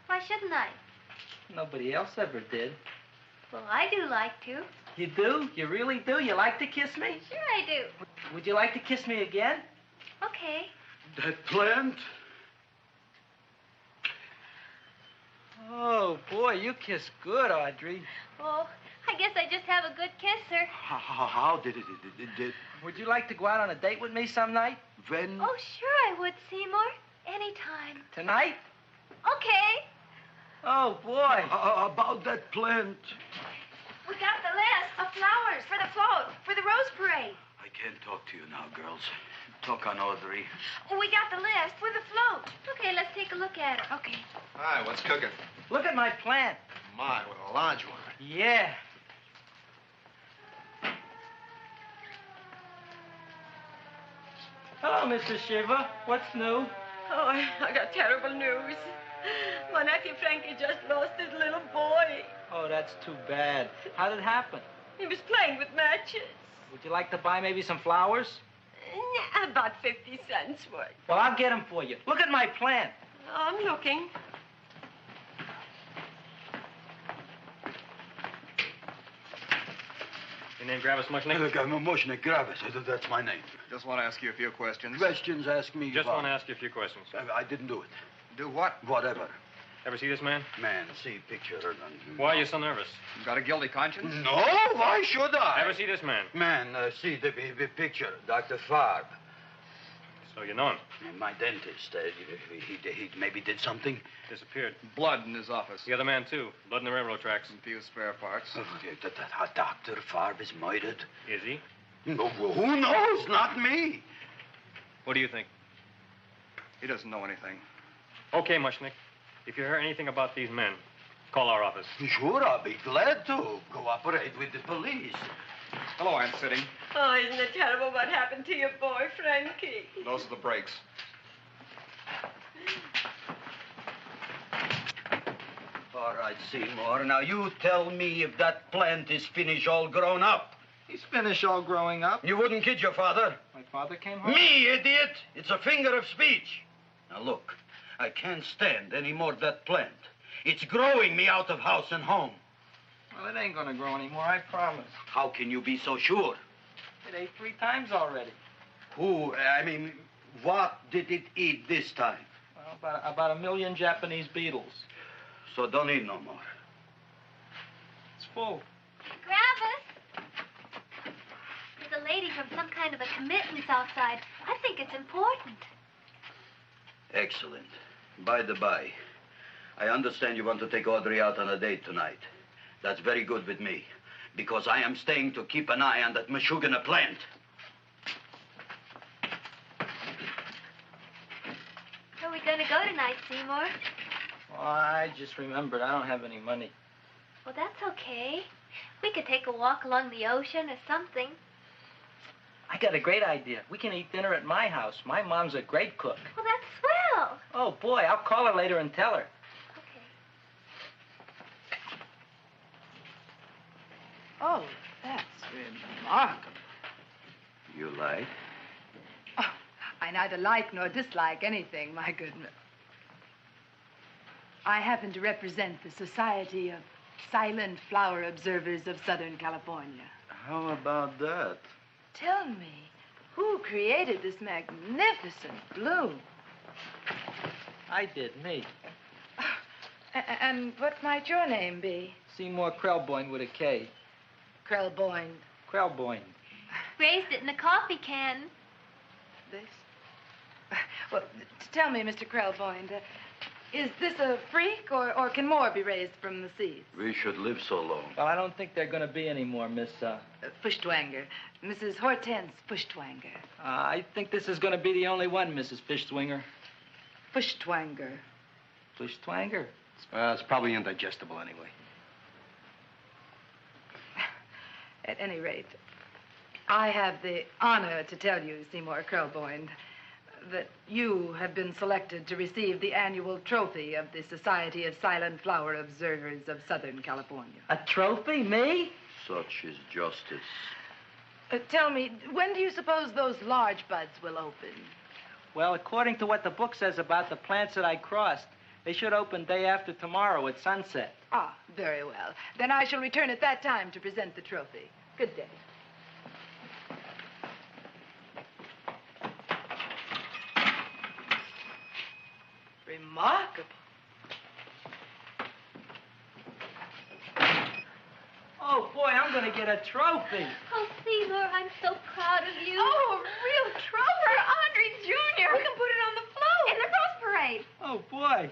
Why shouldn't I? Nobody else ever did. Well, I do like to. You do? You really do? You like to kiss me? Sure I do. Would you like to kiss me again? Okay. That plant? Oh, boy, you kiss good, Audrey. Oh, I guess I just have a good kisser. How did it? Would you like to go out on a date with me some night? When? Oh, sure I would, Seymour. Anytime. Tonight? Okay. Oh, boy. About that plant. We got the list of flowers for the float, for the rose parade. I can't talk to you now, girls. Talk on Audrey. Oh, we got the list for the float. Okay, let's take a look at it. Okay. Hi, what's cooking? Look at my plant. My, what a large one. Yeah. Hello, Mr. Shiva. What's new? Oh, I got terrible news. My nephew Frankie just lost his little boy. Oh, that's too bad. How did it happen? He was playing with matches. Would you like to buy maybe some flowers? About 50 cents worth. Well, I'll get them for you. Look at my plant. I'm looking. Your name Gravis Mushnick? Look, I'm a Mushnick Gravis. That's my name. Just want to ask you a few questions. Questions, ask me. Just about- want to ask you a few questions. I didn't do it. Do what? Whatever. Ever see this man? Man, see picture. Why are you so nervous? You got a guilty conscience? No, why should I? Ever see this man? Man, see the picture. Dr. Farb. So you know him? My dentist. He maybe did something. Disappeared. Blood in his office. The other man, too. Blood in the railroad tracks. A few spare parts. Dr. Farb is murdered. Is he? No, who knows? Not me. What do you think? He doesn't know anything. Okay, Mushnick. If you hear anything about these men, call our office. Sure, I'll be glad to cooperate with the police. Hello, Aunt Sitting. Oh, isn't it terrible what happened to your boy, Frankie? Those are the brakes. All right, Seymour. Now you tell me if that plant is finished all grown up. He's finished all growing up. You wouldn't kid your father. My father came home? Me, idiot! It's a figure of speech. Now look, I can't stand any more of that plant. It's growing me out of house and home. Well, it ain't gonna grow anymore, I promise. How can you be so sure? It ate 3 times already. What did it eat this time? Well, about 1 million Japanese beetles. So don't eat no more. It's full. Gravis! There's a lady from some kind of a commitment outside. I think it's important. Excellent. By the by, I understand you want to take Audrey out on a date tonight. That's very good with me, because I am staying to keep an eye on that Meshuggah plant. Where are we going to go tonight, Seymour? Well, I just remembered I don't have any money. Well, that's okay. We could take a walk along the ocean or something. I got a great idea. We can eat dinner at my house. My mom's a great cook. Well, that's swell. Oh, boy, I'll call her later and tell her. Oh, that's remarkable. You like? Oh, I neither like nor dislike anything, my goodness. I happen to represent the Society of Silent Flower Observers of Southern California. How about that? Tell me, who created this magnificent bloom? I did, me. And what might your name be? Seymour Krelboyne with a K. Krelboyne. Krelboyne. Raised it in a coffee can. This? Well, tell me, Mr. Krelboyne, is this a freak, or can more be raised from the seeds? We should live so long. Well, I don't think they're going to be any more, Miss, Fuschtwanger. Mrs. Hortense Fuschtwanger. I think this is going to be the only one, Mrs. Fishswinger. Fuschtwanger. Fuschtwanger? It's probably indigestible anyway. At any rate, I have the honor to tell you, Seymour Krelboyne, that you have been selected to receive the annual trophy of the Society of Silent Flower Observers of Southern California. A trophy? Me? Such is justice. Tell me, when do you suppose those large buds will open? Well, according to what the book says about the plants that I crossed, they should open day after tomorrow at sunset. Ah, very well. Then I shall return at that time to present the trophy. Good day. Remarkable. Oh, boy, I'm going to get a trophy. Oh, Seymour, I'm so proud of you. Oh, a real trophy for Andre Jr. We can put it on the float. In the Rose Parade. Oh, boy.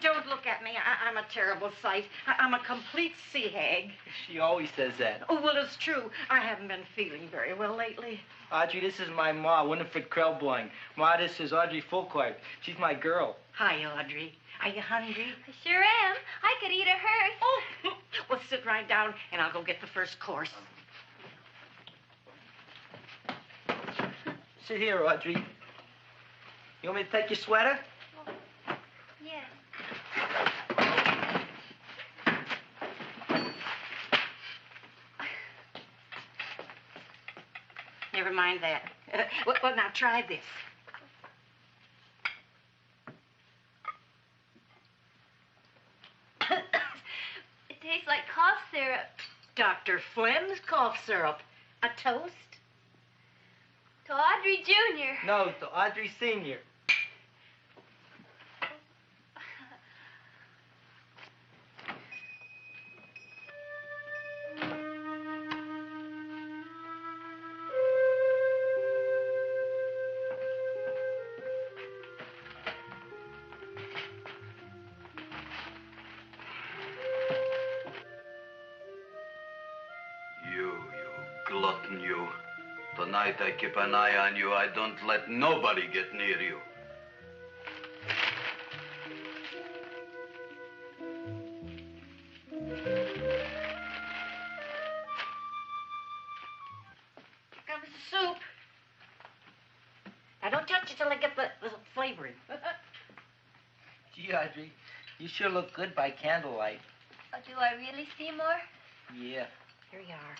Don't look at me. I'm a terrible sight. I'm a complete sea hag. She always says that. Oh, well, it's true. I haven't been feeling very well lately. Audrey, this is my ma, Winifred Krelboyne. Ma, this is Audrey Fulcourt. She's my girl. Hi, Audrey. Are you hungry? I sure am. I could eat a hearse. Oh, well, sit right down, and I'll go get the first course. Sit here, Audrey. You want me to take your sweater? Yes. Never mind that. Well, now try this. It syrup. Dr. Flynn's cough syrup. A toast? To Audrey Jr. No, to Audrey Sr. You glutton, you. Tonight I keep an eye on you. I don't let nobody get near you. Comes the soup. Now don't touch it till I get the flavoring. Gee, Audrey, you sure look good by candlelight. Oh, do I really, Seymour? Yeah. Here you are.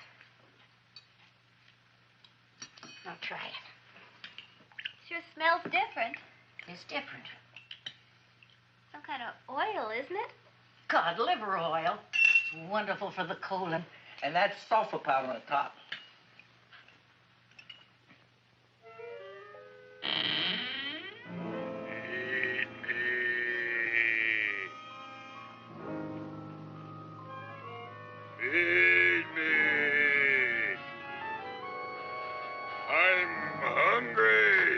Now try it. Sure smells different. It's different. Some kind of oil, isn't it? Cod liver oil. It's wonderful for the colon. And that's sulfur powder on top. Feed me. I'm hungry.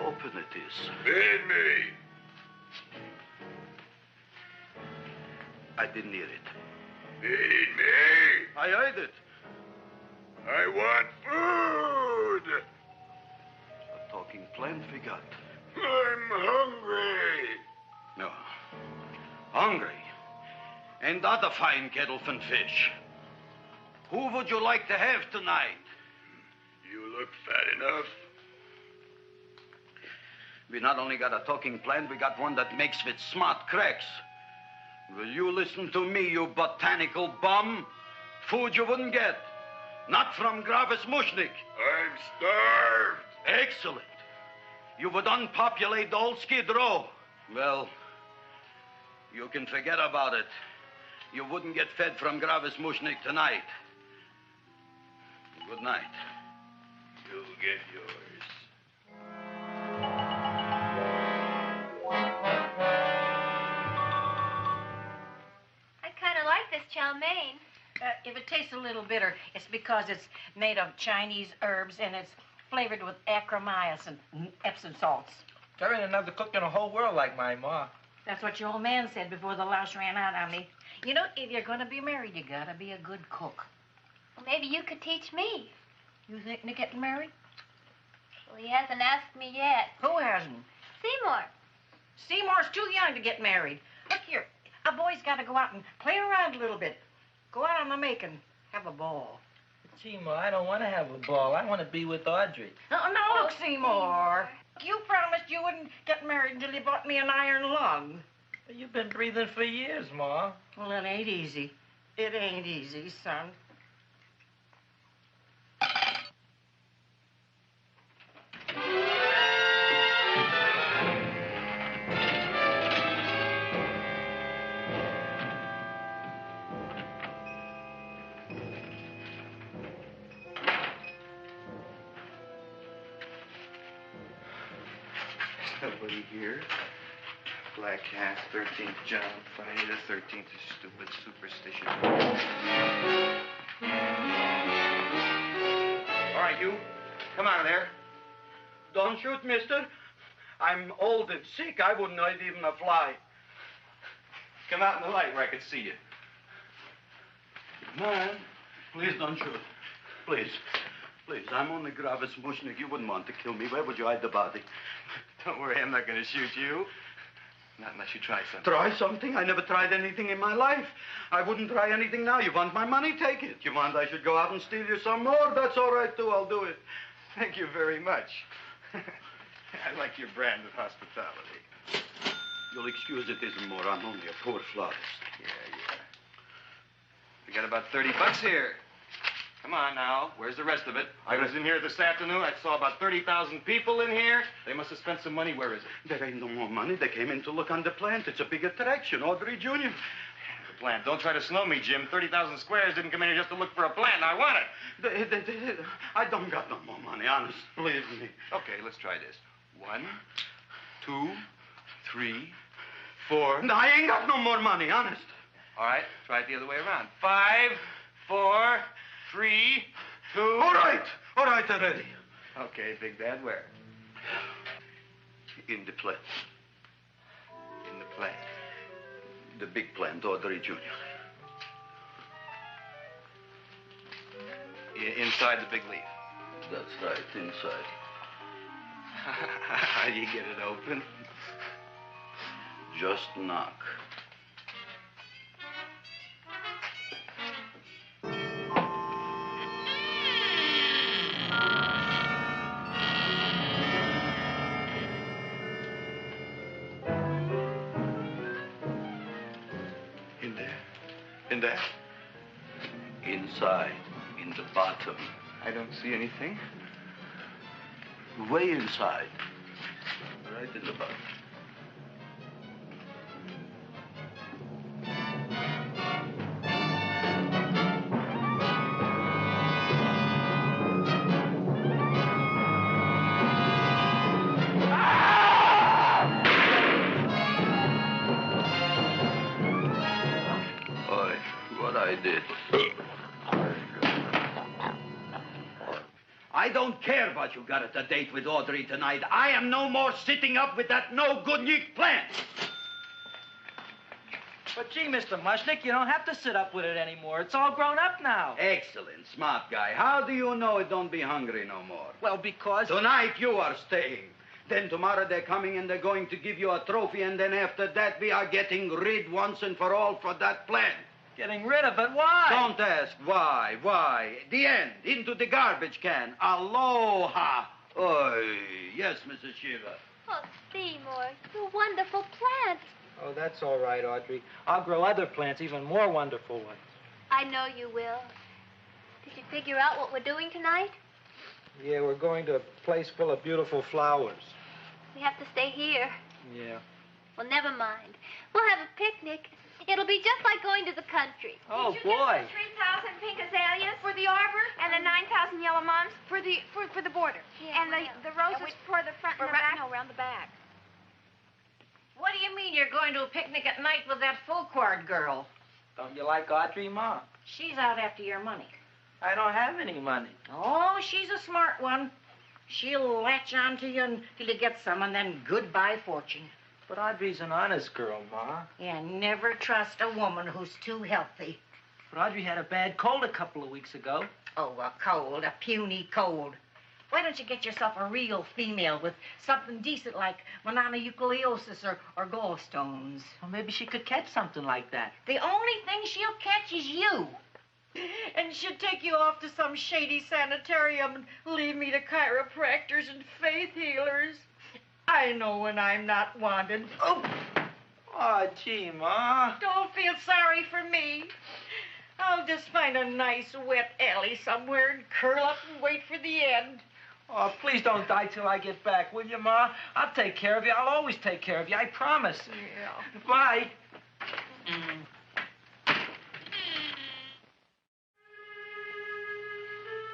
Open it is. Feed me. I didn't hear it. Feed me. I heard it. I want food. A talking plant forgot. I'm hungry. No. Hungry. And other fine kettlefen fish. Who would you like to have tonight? You look fat enough. We not only got a talking plant, we got one that makes with smart cracks. Will you listen to me, you botanical bum? Food you wouldn't get. Not from Gravis Mushnik. I'm starved. Excellent. You would unpopulate the old Skid Row. Well, you can forget about it. You wouldn't get fed from Gravis Mushnik tonight. Good night. You'll get yours. I kind of like this chow mein. If it tastes a little bitter, it's because it's made of Chinese herbs and it's flavored with acromycin and Epsom salts. There ain't another cook in the whole world like my ma. That's what your old man said before the louse ran out on me. You know, if you're going to be married, you got to be a good cook. Well, maybe you could teach me. You thinking of getting married? Well, he hasn't asked me yet. Who hasn't? Seymour. Seymour's too young to get married. Look here, a boy's got to go out and play around a little bit. Go out on the make and have a ball. Gee, Ma, I don't want to have a ball. I want to be with Audrey. No, look, Seymour. You promised you wouldn't get married until you bought me an iron lung. You've been breathing for years, Ma. Well, it ain't easy. It ain't easy, son. Nobody here. Black Cat, 13th John, Friday the 13th is stupid superstition. All right, you. Come out of there. Don't shoot, mister. I'm old and sick. I wouldn't hurt even a fly. Come out in the light where I can see you. Man, please don't shoot. Please. Please, I'm only Gravis Mushnik. You wouldn't want to kill me. Where would you hide the body? Don't worry, I'm not going to shoot you. Not unless you try something. Try something? I never tried anything in my life. I wouldn't try anything now. You want my money? Take it. You want I should go out and steal you some more? That's all right, too. I'll do it. Thank you very much. I like your brand of hospitality. You'll excuse it isn't more. I'm only a poor flautist. Yeah. We got about $30 here. Come on now. Where's the rest of it? I was in here this afternoon. I saw about 30,000 people in here. They must have spent some money. Where is it? There ain't no more money. They came in to look on the plant. It's a big attraction, Audrey Jr. The plant. Don't try to snow me, Jim. 30,000 squares didn't come in here just to look for a plant. I want it. I don't got no more money, honest. Believe me. Okay, let's try this. 1, 2, 3, 4. No, I ain't got no more money, honest. All right, try it the other way around. 5, 4, 3, 2. All right already. Okay, Big Dad, where? In the plant. In the plant. The big plant, Audrey Jr. Inside the big leaf. That's right, inside. How do you get it open? Just knock. In there? Inside, in the bottom. I don't see anything. Way inside. Right in the bottom. I did. I don't care what you got at the date with Audrey tonight. I am no more sitting up with that no-good Nick plant. But gee, Mr. Mushnick, you don't have to sit up with it anymore. It's all grown up now. Excellent, smart guy. How do you know it don't be hungry no more? Well, because... Tonight you are staying. Then tomorrow they're coming and they're going to give you a trophy, and then after that we are getting rid once and for all for that plant. Getting rid of it? Why? Don't ask why. Why? The end. Into the garbage can. Aloha. Oy. Yes, Mrs. Shiva. Oh, Seymour, you wonderful plant. Oh, that's all right, Audrey. I'll grow other plants, even more wonderful ones. I know you will. Did you figure out what we're doing tonight? Yeah, we're going to a place full of beautiful flowers. We have to stay here. Yeah. Well, never mind. We'll have a picnic. It'll be just like going to the country. Oh, Did you boy. Get the 3,000 pink azaleas for the arbor and the 9,000 yellow mums for the border. Yeah, and the roses for the front and the back. No, around the back. What do you mean you're going to a picnic at night with that full-quart girl? Don't you like Audrey, Ma? She's out after your money. I don't have any money. Oh, she's a smart one. She'll latch on to you until you get some, and then goodbye fortune. But Audrey's an honest girl, Ma. Yeah, never trust a woman who's too healthy. But Audrey had a bad cold a couple of weeks ago. Oh, a cold, a puny cold. Why don't you get yourself a real female with something decent like mononucleosis or gallstones? Well, maybe she could catch something like that. The only thing she'll catch is you. And she'd take you off to some shady sanitarium and leave me to chiropractors and faith healers. I know when I'm not wanted. Oh, gee, Ma. Don't feel sorry for me. I'll just find a nice wet alley somewhere and curl up and wait for the end. Oh, please don't die till I get back, will you, Ma? I'll take care of you. I'll always take care of you. I promise. Yeah. Bye.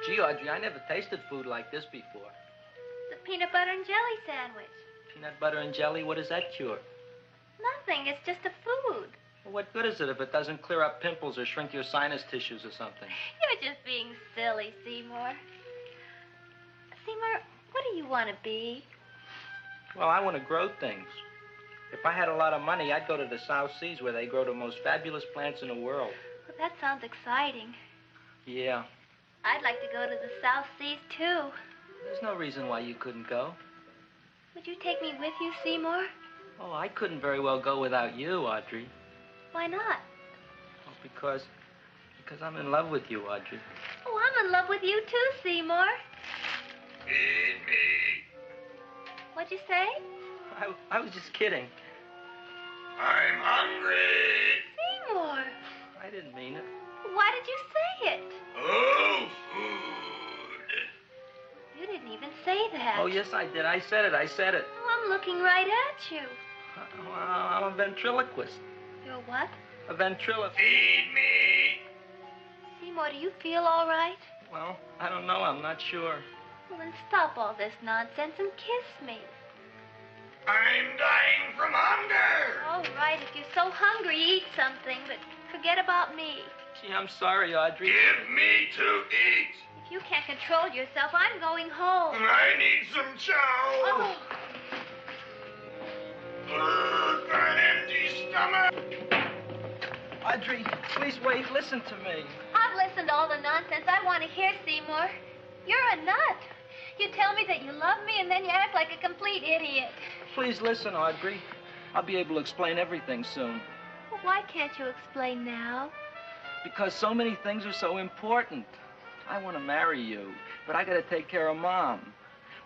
Gee, Audrey, I never tasted food like this before. The peanut butter and jelly sandwich. Peanut butter and jelly, what does that cure? Nothing. It's just a food. Well, what good is it if it doesn't clear up pimples or shrink your sinus tissues or something? You're just being silly, Seymour. Seymour, what do you want to be? Well, I want to grow things. If I had a lot of money, I'd go to the South Seas where they grow the most fabulous plants in the world. Well, that sounds exciting. Yeah. I'd like to go to the South Seas, too. There's no reason why you couldn't go. Would you take me with you, Seymour? Oh, I couldn't very well go without you, Audrey. Why not? Oh, because I'm in love with you, Audrey. Oh, I'm in love with you, too, Seymour. Feed me. What'd you say? I was just kidding. I'm hungry. Seymour. I didn't mean it. why did you say it? Oh, food. You didn't even say that. Oh, yes, I did. I said it. Oh, I'm looking right at you. Well, I'm a ventriloquist. You're what? A ventriloquist. Feed me. Seymour, do you feel all right? Well, I don't know. I'm not sure. Well, then stop all this nonsense and kiss me. I'm dying from hunger. All right, if you're so hungry, eat something, but forget about me. Gee, I'm sorry, Audrey. Give me to eat. If you can't control yourself, I'm going home. I need some chow. Oh. For an empty stomach. Audrey, please wait. Listen to me. I've listened to all the nonsense I want to hear, Seymour. You're a nut. You tell me that you love me, and then you act like a complete idiot. Please listen, Audrey. I'll be able to explain everything soon. Well, why can't you explain now? Because so many things are so important. I want to marry you, but I got to take care of Mom.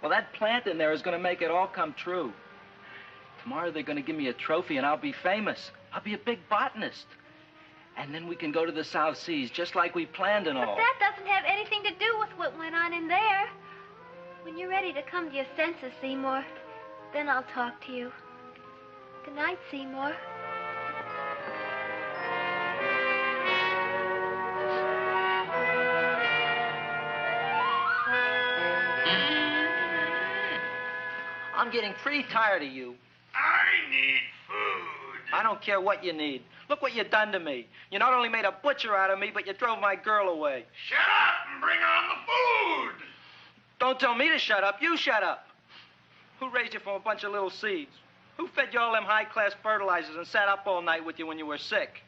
Well, that plant in there is going to make it all come true. Tomorrow they're going to give me a trophy, and I'll be famous. I'll be a big botanist. And then we can go to the South Seas, just like we planned and all. But that doesn't have anything to do with what went on in there. When you're ready to come to your senses, Seymour, then I'll talk to you. Good night, Seymour. I'm getting pretty tired of you. I need food. I don't care what you need. Look what you done to me. You not only made a butcher out of me, but you drove my girl away. Shut up and bring on the food. Don't tell me to shut up. You shut up. Who raised you from a bunch of little seeds? Who fed you all them high-class fertilizers and sat up all night with you when you were sick?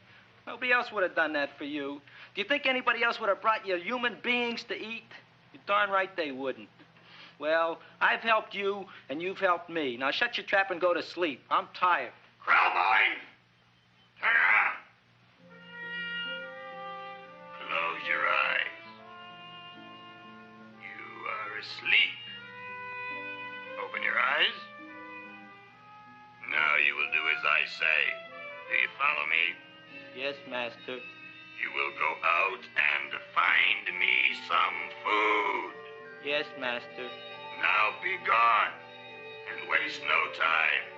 Nobody else would have done that for you. Do you think anybody else would have brought you human beings to eat? You're darn right they wouldn't. Well, I've helped you, and you've helped me. Now shut your trap and go to sleep. I'm tired. Krellbein, turn around. Close your eyes. You are asleep. Open your eyes. Now you will do as I say. Do you follow me? Yes, Master. You will go out and find me some food. Yes, Master. Now be gone and waste no time.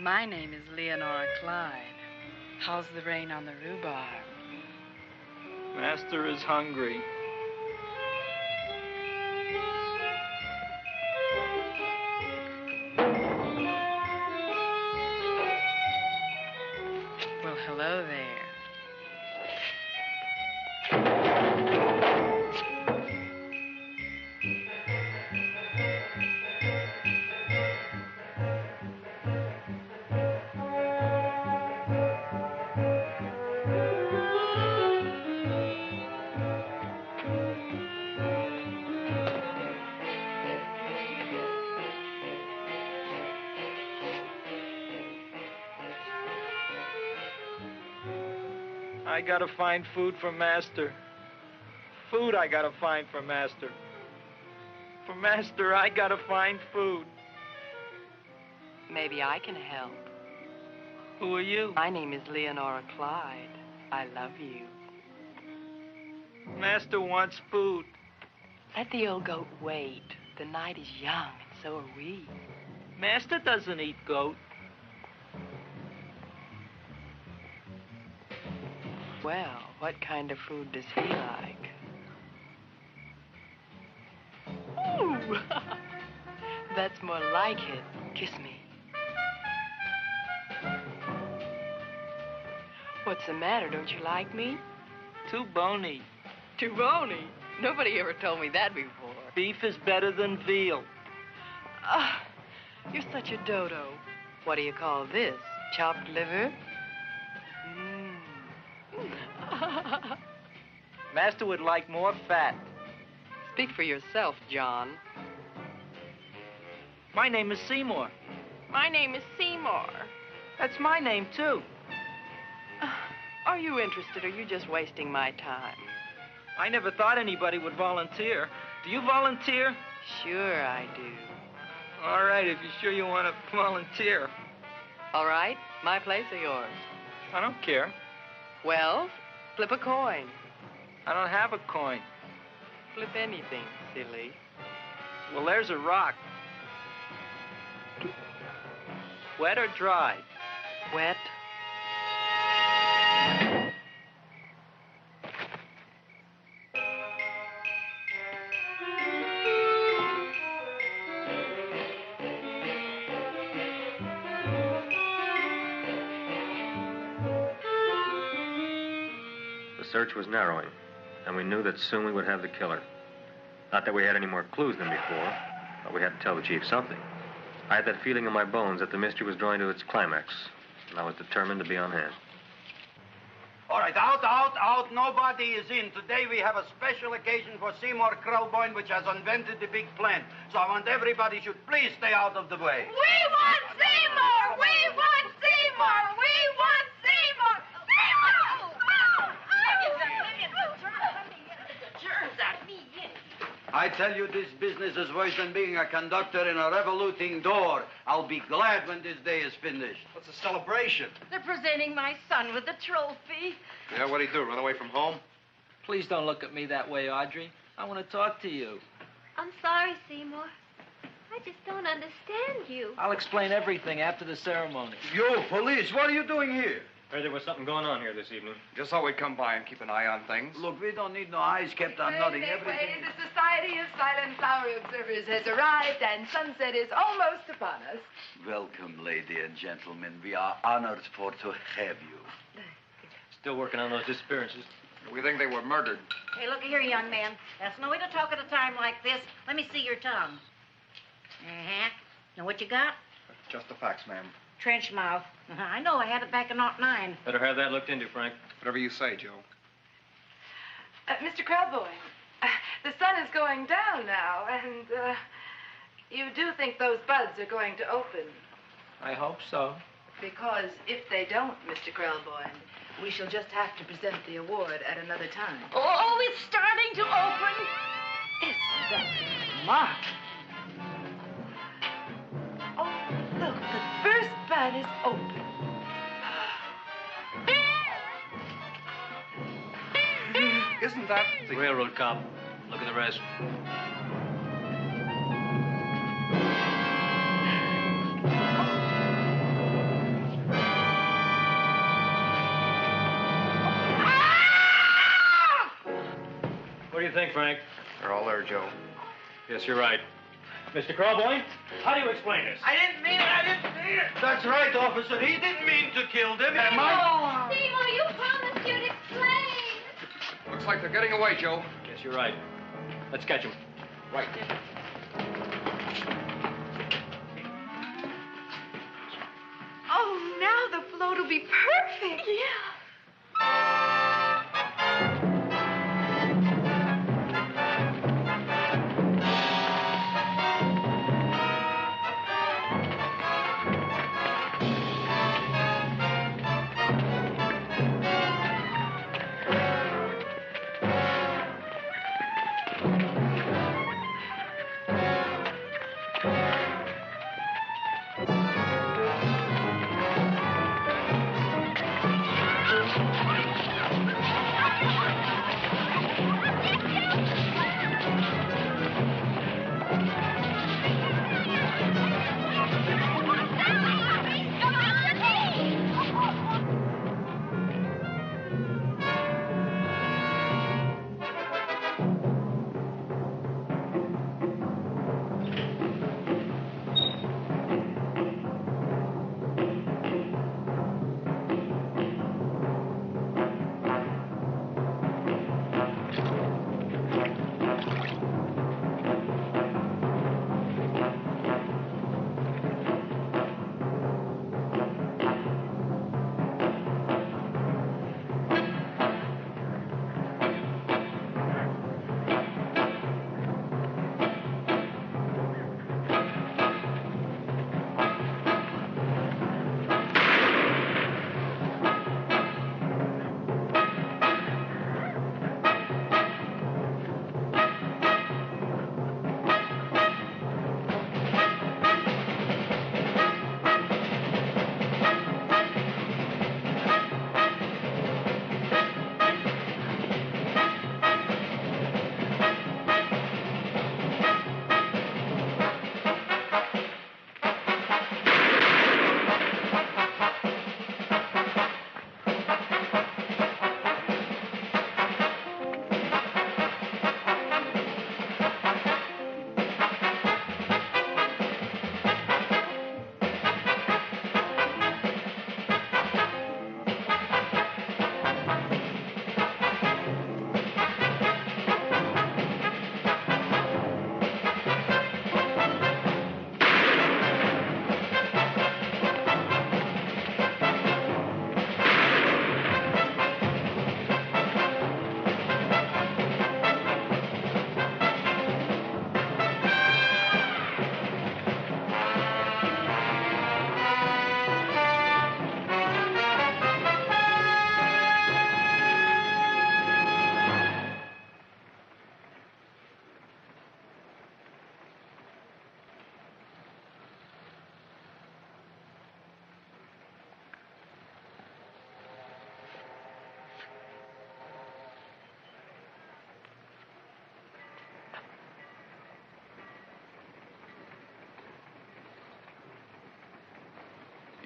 My name is Leonora Clyde. How's the rain on the rhubarb? Master is hungry. Well, hello there. I gotta find food for Master. Food I gotta find for Master. For Master, I gotta find food. Maybe I can help. Who are you? My name is Leonora Clyde. I love you. Master wants food. Let the old goat wait. The night is young, and so are we. Master doesn't eat goat. Well, what kind of food does he like? Ooh! That's more like it. Kiss me. What's the matter? Don't you like me? Too bony. Too bony? Nobody ever told me that before. Beef is better than veal. Ah, you're such a dodo. What do you call this? Chopped liver? Master would like more fat. Speak for yourself, John. My name is Seymour. My name is Seymour. That's my name, too. Are you interested, or are you just wasting my time? I never thought anybody would volunteer. Do you volunteer? Sure I do. All right, if you're sure you want to volunteer. All right, my place or yours? I don't care. Well, flip a coin. I don't have a coin. Flip anything, silly. Well, there's a rock. Wet or dry? Wet. The search was narrowing, and we knew that soon we would have the killer. Not that we had any more clues than before, but we had to tell the chief something. I had that feeling in my bones that the mystery was drawing to its climax, and I was determined to be on hand. All right, out. Nobody is in. Today we have a special occasion for Seymour Krelboyne, which has invented the big plan. So I want everybody should please stay out of the way. We want Seymour! We want Seymour! We want Seymour! I tell you, this business is worse than being a conductor in a revoluting door. I'll be glad when this day is finished. What's a celebration? They're presenting my son with a trophy. Yeah, what'd he do, run away from home? Please don't look at me that way, Audrey. I want to talk to you. I'm sorry, Seymour. I just don't understand you. I'll explain everything after the ceremony. You, police, what are you doing here? Heard there was something going on here this evening. Just thought we'd come by and keep an eye on things. Look, we don't need no eyes kept on nothing. Everything. The Society of Silent Flower Observers has arrived, and sunset is almost upon us. Welcome, lady and gentlemen. We are honored for to have you. Still working on those disappearances. We think they were murdered. Hey, look here, young man. That's no way to talk at a time like this. Let me see your tongue. Uh-huh. Now, what you got? Just the facts, ma'am. Trench mouth. I know. I had it back in '09. Better have that looked into, Frank. Whatever you say, Joe. Mr. Krelboyne, the sun is going down now, and you do think those buds are going to open? I hope so. Because if they don't, Mr. Krelboyne, we shall just have to present the award at another time. Oh, it's starting to open. Isn't that smart? Oh, look, the first bud is open. Isn't that the railroad cop? Look at the rest. What do you think, Frank? They're all there, Joe. Yes, you're right. Mr. Krelboyne, how do you explain this? I didn't mean it. That's right, officer. He didn't mean to kill them. Seymour, you promised you'd explain. Looks like they're getting away, Joe. Yes, you're right. Let's catch him. Right. Oh, now the float will be perfect. Yeah.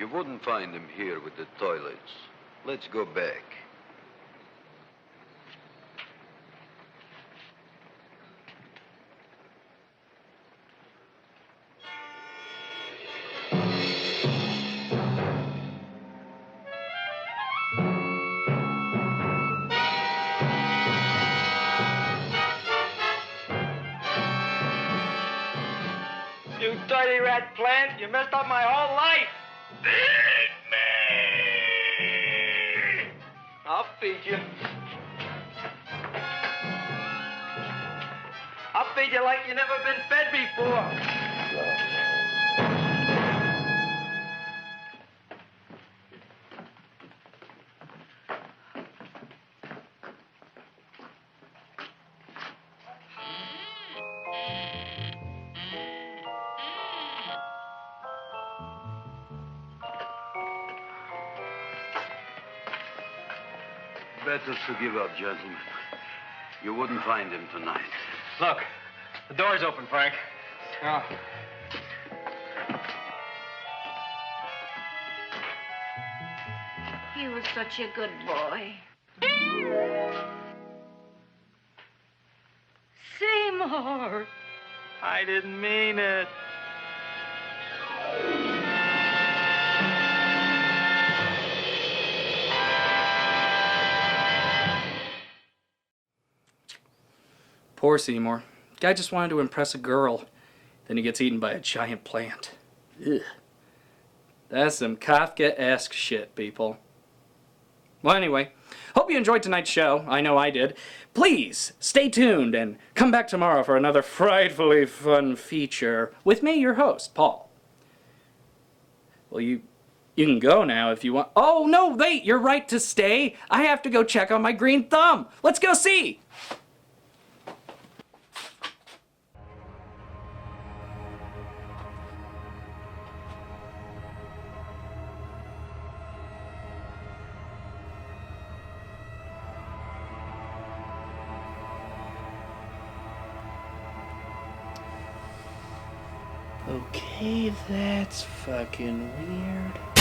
You wouldn't find him here with the toilets. Let's go back. You dirty rat plant, you messed up my whole life. Feed me! I'll feed you. I'll feed you like you've never been fed before. Better to give up, gentlemen. You wouldn't find him tonight. Look, the door's open, Frank. Oh. He was such a good boy. Seymour! I didn't mean it. Poor Seymour. Guy just wanted to impress a girl. Then he gets eaten by a giant plant. Ugh. That's some Kafka-esque shit, people. Well, anyway, hope you enjoyed tonight's show. I know I did. Please, stay tuned and come back tomorrow for another frightfully fun feature with me, your host, Paul. Well, you can go now if you want. Oh, no, wait, you're right to stay. I have to go check on my green thumb. Let's go see. Okay, that's fucking weird.